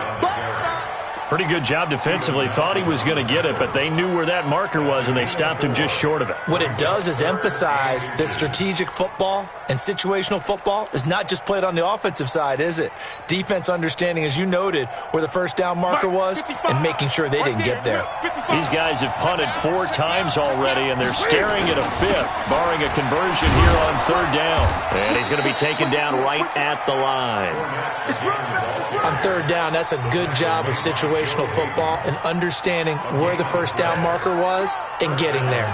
Pretty good job defensively. Thought he was going to get it, but they knew where that marker was, and they stopped him just short of it. What it does is emphasize that strategic football and situational football is not just played on the offensive side, is it? Defense understanding, as you noted, where the first down marker was and making sure they didn't get there. These guys have punted 4 times already, and they're staring at a 5th, barring a conversion here on 3rd down. And he's going to be taken down right at the line. On 3rd down, that's a good job of situational football and understanding where the first down marker was and getting there.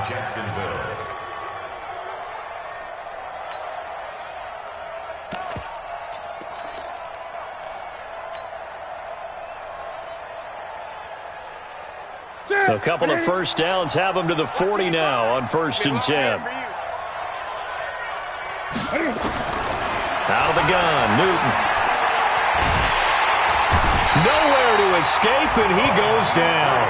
A couple of first downs have them to the 40 now on 1st and 10. Out of the gun, Newton. Nowhere to escape, and he goes down.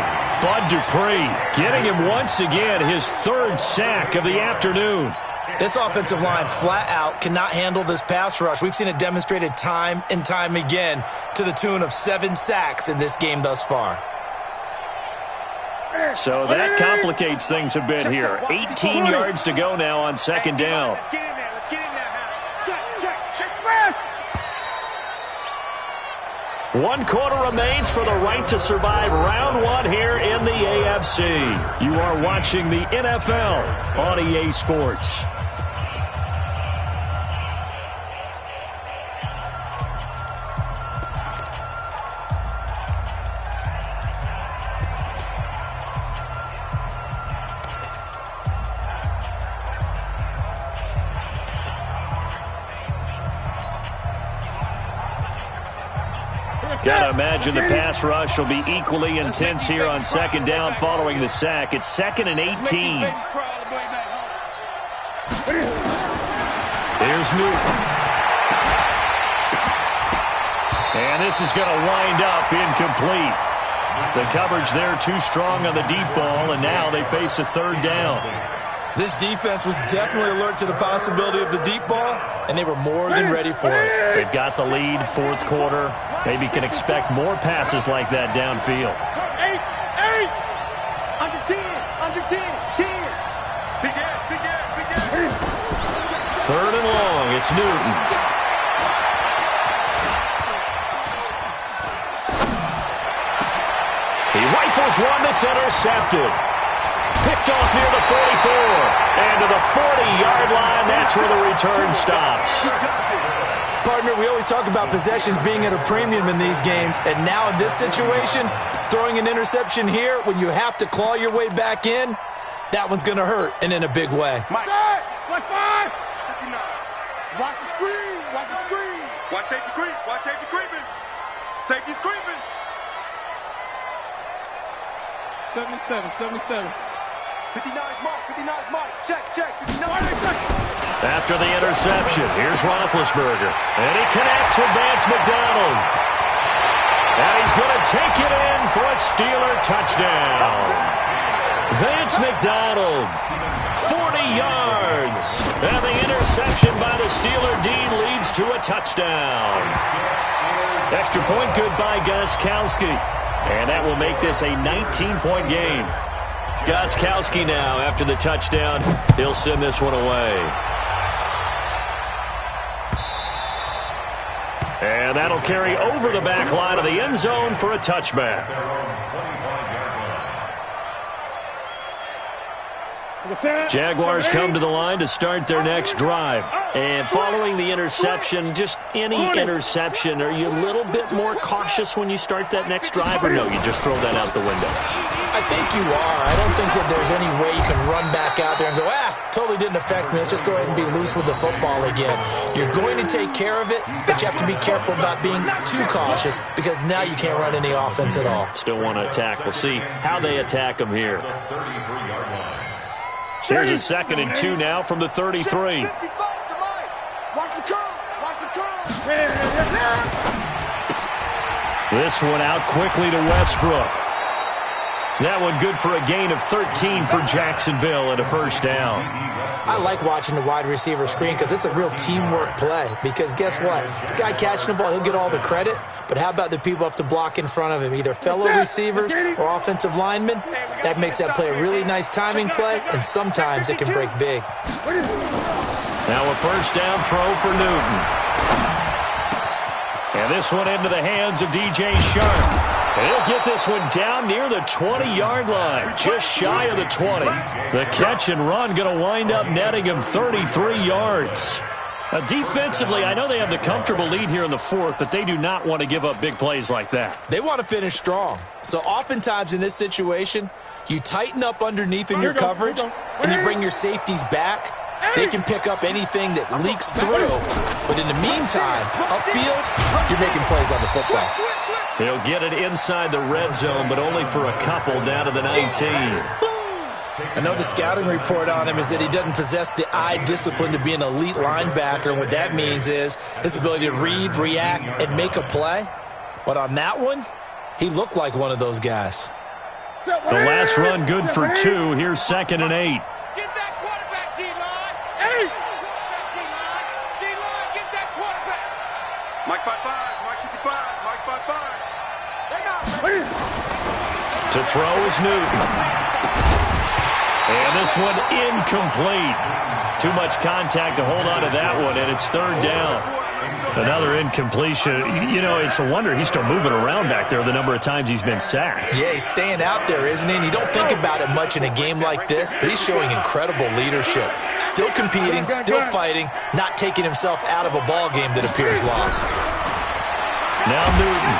Bud Dupree getting him once again, his 3rd sack of the afternoon. This offensive line flat out cannot handle this pass rush. We've seen it demonstrated time and time again to the tune of 7 sacks in this game thus far. So that complicates things a bit here. 18 yards to go now on 2nd down. Let's get in there. Let's get in there, Hal. Check, press. 1 quarter remains for the right to survive round 1 here in the AFC. You are watching the NFL on EA Sports. Got to imagine the pass rush will be equally intense here on 2nd down following the sack. It's 2nd and 18. Here's Newton. And this is going to wind up incomplete. The coverage there too strong on the deep ball, and now they face a 3rd down. This defense was definitely alert to the possibility of the deep ball, and they were more than ready for it. They've got the lead, 4th quarter. Maybe can expect more passes like that downfield. 8. Under 10. 10. Begin. 3rd and long. It's Newton. He rifles one that's intercepted. Picked off near the 44. And to the 40-yard line, that's where the return stops. Partner, we always talk about possessions being at a premium in these games, and now in this situation, throwing an interception here when you have to claw your way back in, that one's going to hurt, and in a big way. Mike. 1-5. 59. Watch the screen. Watch safety creep. Watch safety creeping. Safety's creeping. 77. 59's Mike. Check. 59. After the interception, here's Roethlisberger. And he connects with Vance McDonald. And he's going to take it in for a Steeler touchdown. Vance McDonald, 40 yards. And the interception by the Steeler D leads to a touchdown. Extra point good by Gostkowski. And that will make this a 19-point game. Gostkowski now, after the touchdown, he'll send this one away. And that'll carry over the back line of the end zone for a touchback. Jaguars come to the line to start their next drive. And following the interception, just any interception, are you a little bit more cautious when you start that next drive, or no, you just throw that out the window? I think you are. I don't think that there's any way you can run back out there and go, totally didn't affect me. Let's just go ahead and be loose with the football again. You're going to take care of it, but you have to be careful about being too cautious because now you can't run any offense at all. Still want to attack. We'll see how they attack them here. Here's a 2nd and 2 now from the 33. Watch the curl. This one out quickly to Westbrook. That one good for a gain of 13 for Jacksonville and a first down. I like watching the wide receiver screen because it's a real teamwork play. Because guess what? The guy catching the ball, he'll get all the credit. But how about the people up the block in front of him, either fellow receivers or offensive linemen? That makes that play a really nice timing play, and sometimes it can break big. Now a first down throw for Newton. And this one into the hands of DJ Sharp. And he'll get this one down near the 20-yard line, just shy of the 20. The catch and run going to wind up netting him 33 yards. Defensively, I know they have the comfortable lead here in the fourth, but they do not want to give up big plays like that. They want to finish strong. So oftentimes in this situation, you tighten up underneath in your coverage, and you bring your safeties back. They can pick up anything that leaks through. But in the meantime, upfield, you're making plays on the football. He'll get it inside the red zone, but only for a couple down to the 19. I know the scouting report on him is that he doesn't possess the eye discipline to be an elite linebacker, and what that means is his ability to read, react, and make a play. But on that one, he looked like one of those guys. The last run good for 2. Here's 2nd and 8. Get that quarterback, D-line. Hey! D-line, get that quarterback. Mike 5-5, Mike 55, Mike 5-5. To throw is Newton. And this one incomplete. Too much contact to hold on to that one, and it's 3rd down. Another incompletion. You know, it's a wonder he's still moving around back there the number of times he's been sacked. Yeah, he's staying out there, isn't he? And you don't think about it much in a game like this, but he's showing incredible leadership. Still competing, still fighting, not taking himself out of a ball game that appears lost. Now Newton,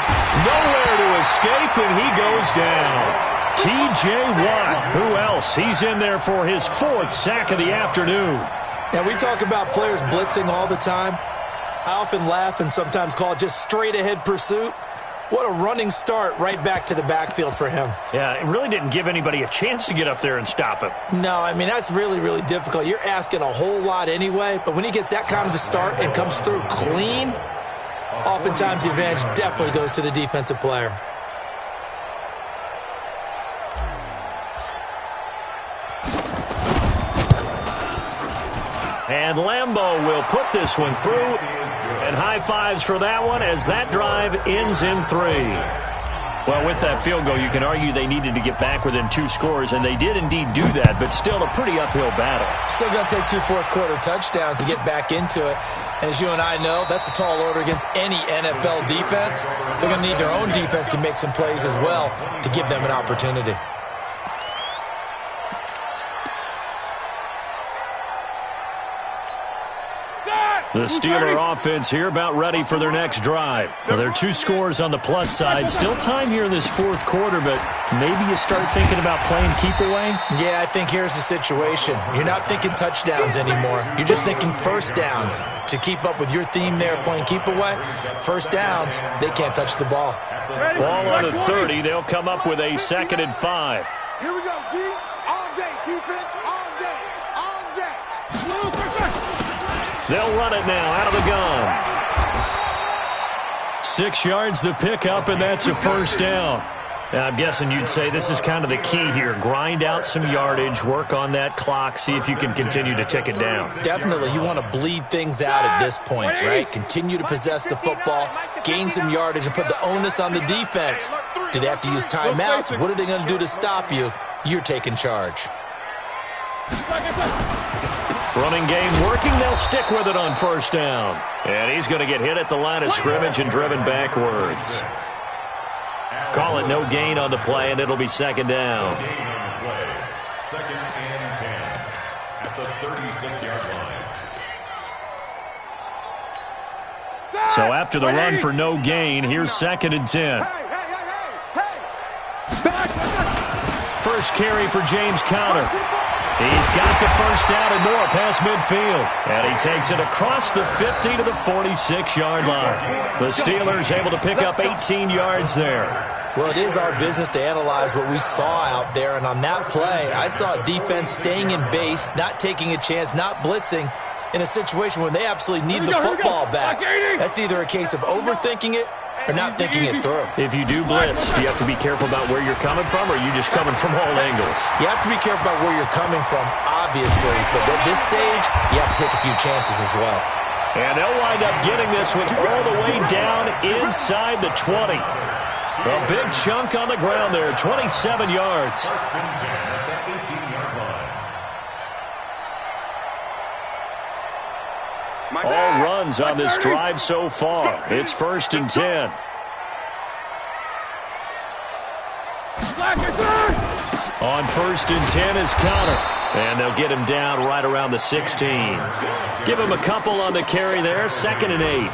nowhere to escape, and he goes down. T.J. Watt, who else? He's in there for his 4th sack of the afternoon. Now, we talk about players blitzing all the time. I often laugh and sometimes call it just straight-ahead pursuit. What a running start right back to the backfield for him. Yeah, it really didn't give anybody a chance to get up there and stop him. No, I mean, that's really, really difficult. You're asking a whole lot anyway, but when he gets that kind of a start and comes through clean, oftentimes the advantage definitely goes to the defensive player. And Lambeau will put this one through. And high fives for that one as that drive ends in 3. Well, with that field goal, you can argue they needed to get back within 2 scores, and they did indeed do that, but still a pretty uphill battle. Still going to take 2 fourth-quarter touchdowns to get back into it. And as you and I know, that's a tall order against any NFL defense. They're going to need their own defense to make some plays as well to give them an opportunity. The Steeler offense here about ready for their next drive. Well, there are 2 scores on the plus side. Still time here in this 4th quarter, but maybe you start thinking about playing keep away? Yeah, I think here's the situation. You're not thinking touchdowns anymore. You're just thinking first downs. To keep up with your theme there, playing keep away, first downs, they can't touch the ball. Ball on the 30. They'll come up with a 2nd and 5. Here we go, D. All day, defense, all day, all day. They'll run it now out of the gun. 6 yards the pickup, and that's a first down. Now, I'm guessing you'd say this is kind of the key here. Grind out some yardage, work on that clock, see if you can continue to tick it down. Definitely. You want to bleed things out at this point, right? Continue to possess the football, gain some yardage, and put the onus on the defense. Do they have to use timeouts? What are they going to do to stop you? You're taking charge. Running game working. They'll stick with it on first down. And he's going to get hit at the line of scrimmage and driven backwards. Call it no gain on the play, and it'll be 2nd down. 2nd and 10 at the 36-yard line. So after the run for no gain, here's 2nd and 10. First carry for James Conner. He's got the first down and more past midfield. And he takes it across the 50 to the 46-yard line. The Steelers able to pick up 18 yards there. Well, it is our business to analyze what we saw out there. And on that play, I saw a defense staying in base, not taking a chance, not blitzing in a situation where they absolutely need the football back. That's either a case of overthinking it They're not thinking it through. If you do blitz, do you have to be careful about where you're coming from, or are you just coming from all angles? You have to be careful about where you're coming from, obviously. But at this stage, you have to take a few chances as well. And they'll wind up getting this one all the way down inside the 20. A big chunk on the ground there, 27 yards. First and 10 at the 18-yard line. All runs on this drive so far. It's first and 10. On first and 10 is Connor. And they'll get him down right around the 16. Give him a couple on the carry there. Second and 8.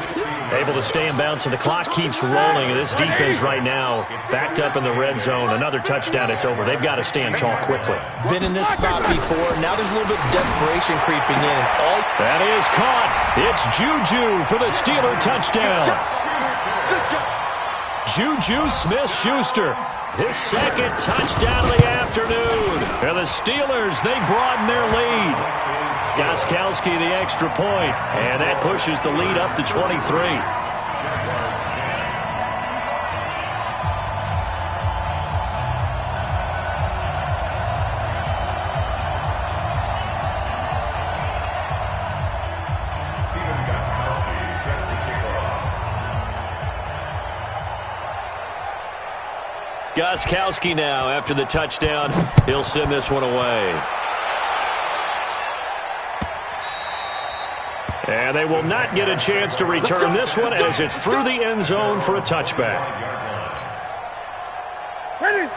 Able to stay in bounds, so the clock keeps rolling. This defense right now backed up in the red zone. Another touchdown, it's over. They've got to stand tall quickly. Been in this spot before. Now there's a little bit of desperation creeping in. That is caught. It's Juju for the Steeler touchdown. Juju Smith-Schuster, his second touchdown of the afternoon. And the Steelers, they broaden their lead. Gostkowski the extra point, and that pushes the lead up to 23. Gostkowski now, after the touchdown, he'll send this one away. And they will not get a chance to return this one as it's through the end zone for a touchback.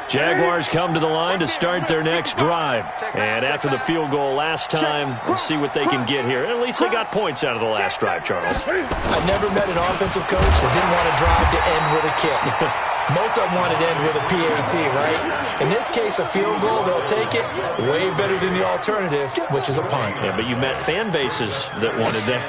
Jaguars come to the line to start their next drive. And after the field goal last time, we'll see what they can get here. At least they got points out of the last drive, Charles. I never met an offensive coach that didn't want to drive to end with a kick. Most of them want to end with a PAT, right? In this case, a field goal, they'll take it. Way better than the alternative, which is a punt. Yeah, but you met fan bases that wanted that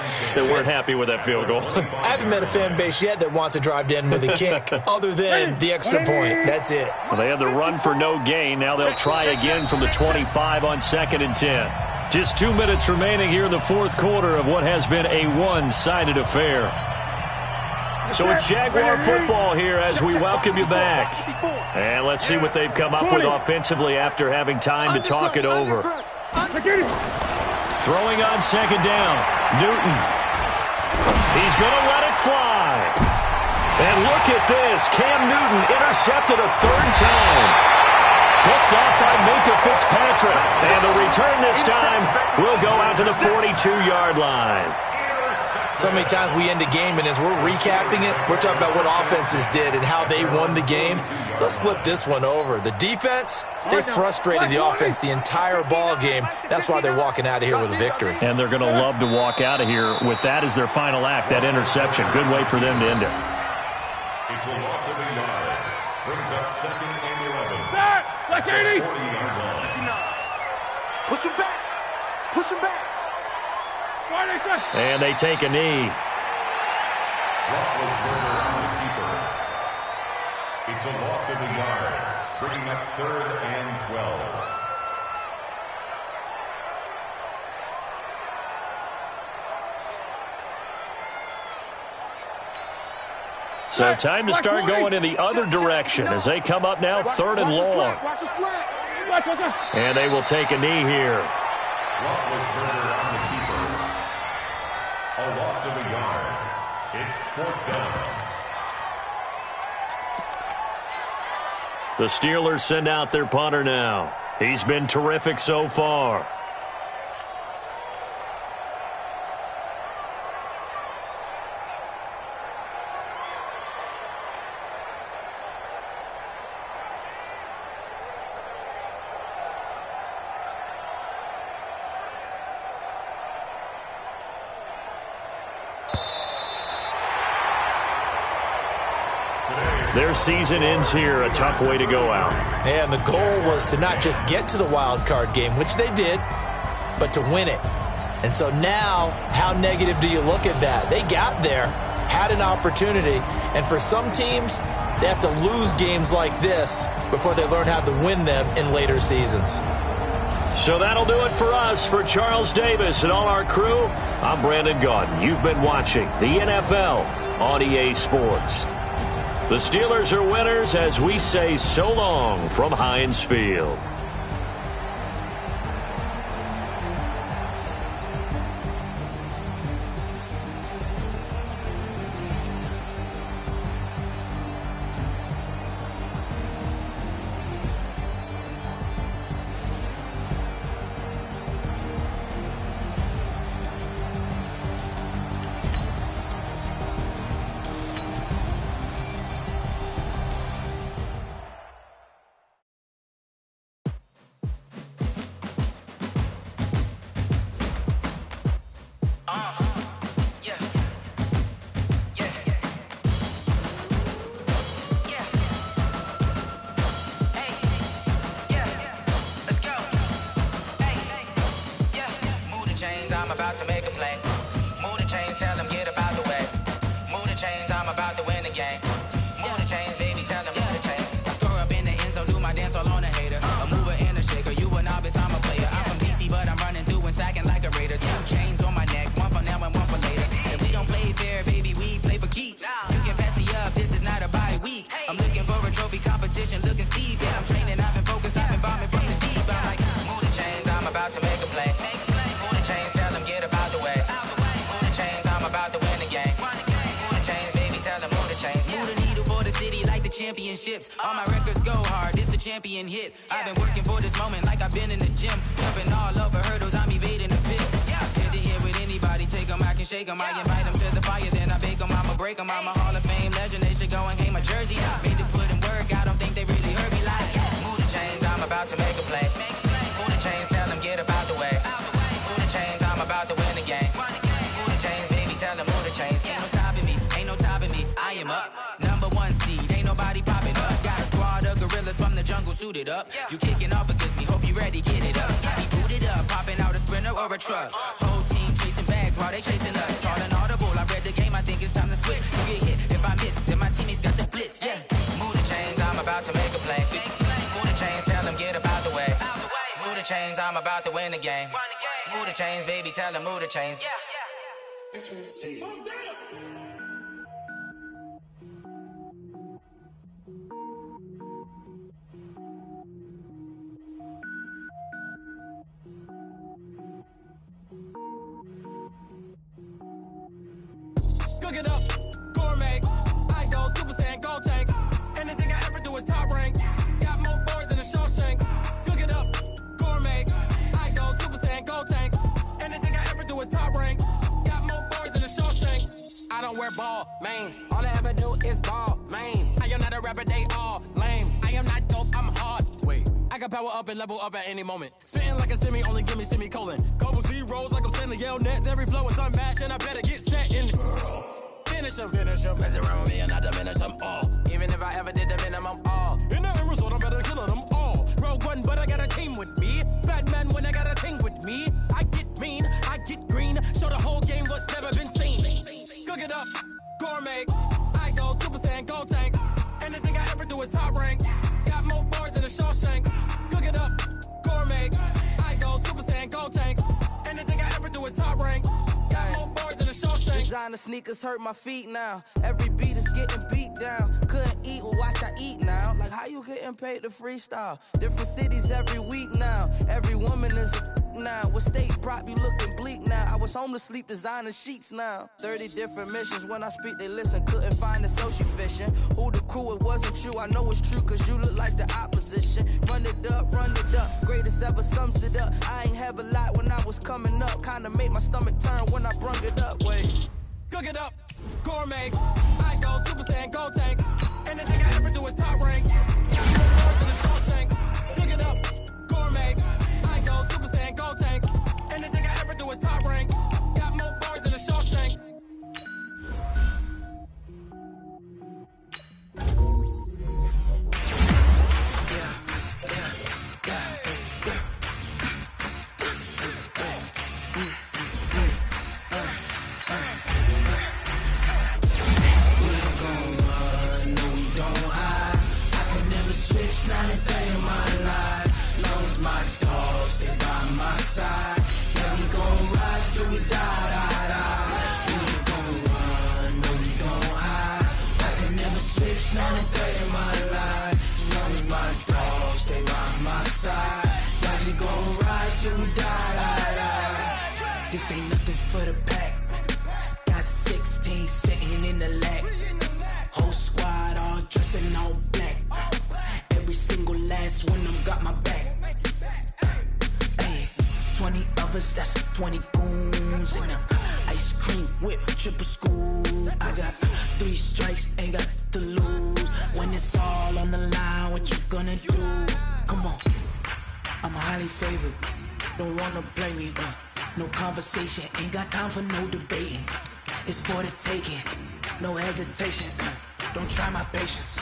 weren't happy with that field goal. I haven't met a fan base yet that wants to drive to end with a kick, other than the extra point. That's it. Well, they had the run for no gain. Now they'll try again from the 25 on second and 10. Just 2 minutes remaining here in the fourth quarter of what has been a one-sided affair. So it's Jaguar football here as we welcome you back. And let's see what they've come up with offensively after having time to talk it over. Throwing on second down, Newton. He's going to let it fly. And look at this. Cam Newton intercepted a third time. Picked up by Minka Fitzpatrick. And the return this time will go out to the 42-yard line. So many times we end a game, and as we're recapping it, we're talking about what offenses did and how they won the game. Let's flip this one over. The defense, they frustrated the offense the entire ball game. That's why they're walking out of here with a victory. And they're going to love to walk out of here with that as their final act, that interception. Good way for them to end it. It's a loss of a yard. Brings up second and 11. Like 80. 40-yard line. Push him back. Push him back. And they take a knee. Roethlisberger on the keeper. It's a loss of a yard. Bringing up third and 12. So time to start going in the other direction as they come up now third and long. And they will take a knee here. Roethlisberger on the keeper. A loss of a yard. It's fourth down. The Steelers send out their punter now. He's been terrific so far. Their season ends here, a tough way to go out. And the goal was to not just get to the wild card game, which they did, but to win it. And so now, how negative do you look at that? They got there, had an opportunity, and for some teams, they have to lose games like this before they learn how to win them in later seasons. So that'll do it for us. For Charles Davis and all our crew, I'm Brandon Gaudin. You've been watching the NFL on EA Sports. The Steelers are winners as we say so long from Heinz Field. I'm about to make a play. Move the chains, tell them get about the way. Move the chains, I'm about to win the game. Move the chains, baby, tell them move the chains. I score up in the end zone, do my dance all on a hater. A mover and a shaker, you a novice, I'm a player. I'm from DC, but I'm running through and sacking like a raider. 2 chains on my neck, one for now and one for later. If we don't play fair, baby, we play for keeps. You can pass me up, this is not a bye week. I'm looking for a trophy competition, looking steep. Yeah, I'm training, I've been focused, I've been bombing from the deep. I'm like, move the chains, I'm about to make a play. Move the chains, tell them get about the way. Move the chains, I'm about to win the game. Move the chains, baby, tell them move the chains. Move the needle for the city like the championships. All my records go hard, this a champion hit. I've been working for this moment like I've been in the gym. Jumping all over hurdles, I'm evading the pit. Head to head with anybody, take them, I can shake them. I invite them to the fire, then I bake them, I'ma break them. I'm a Hall of Fame legend, they should go and hang my jersey. Made to put in work, I don't think they really heard me like. Move the chains, I'm about to make a play. Move the chains, tell them get about the way. Move the chains, I'm about to win the game. Move the chains, baby, tell them move the chains. Ain't no stopping me, ain't no topping me. I am up, number 1 seed, ain't nobody popping up. Got a squad of gorillas from the jungle suited up. You kicking off against me, hope you ready, get it up. I be booted up, popping out a sprinter or a truck. Whole team chasing bags while they chasing us. Calling audible, I read the game, I think it's time to switch. You get hit, if I miss, then my teammates got the blitz, yeah. Move the chains, I'm about to make a play. Move the chains, tell them get about the way. Move the chains, I'm about to win the game. Move the chains, baby, tell them move the chains. Cook it up, gourmet. I go Super Saiyan, gold tank. Anything I ever do is top rank. Got more boards than a Shawshank. Cook it up, gourmet. I go Super Saiyan, gold tank. Anything I ever do is top rank. Got more boards than a Shawshank. I don't wear ball mains. All I ever do is ball main. I am not a rapper, they all lame. I am not dope, I'm hard. Wait. I can power up and level up at any moment. Spitting like a semi, only give me semicolon. Couple zeros like I'm sending yell nets. Every flow is unmatched and I better get set in. Finish them. Mess around with me and I diminish them all. Even if I ever did the minimum all. In the end result, I better kill them all. Rogue One, but I got a team with me. Batman when I got a team with me. I get mean, I get green. Show the whole game what's never been seen. Cook it up, gourmet. I go Super Saiyan, gold tank. Anything I ever do is top rank. Got more bars than a Shawshank. Cook it up, gourmet. I go Super Saiyan, gold tank. Anything I ever do is top rank. Got more bars than a Shawshank. Designer sneakers hurt my feet now. Every beat is getting beat down. Couldn't eat, well watch I eat now. Like how you getting paid to freestyle? Different cities every week now. Every woman is a now. What state brought me looking bleak now? I was home to sleep designer sheets now. 30 different missions. When I speak they listen. Couldn't find the social fishing. Who the crew, it wasn't you. I know it's true cause you look like the opposition. Run it up. Greatest ever sums it up. I ain't have a lot when I was coming up. Kinda made my stomach turn when I brung it up. Wait. Cook it up, gourmet. I go Super Saiyan, gold tank. Anything I ever do is top rank. Got more bars than a Shawshank. Cook it up, gourmet. I go Super Saiyan, gold tank. Anything I ever do is top rank. Got more bars than a Shawshank. brothers, that's 20 goons. And ice cream whip, triple school. I got 3 strikes, ain't got to lose. When it's all on the line, what you gonna do? Come on, I'm highly favored. Don't wanna blame me, no conversation, ain't got time for no debating. It's for the taking, no hesitation, don't try my patience.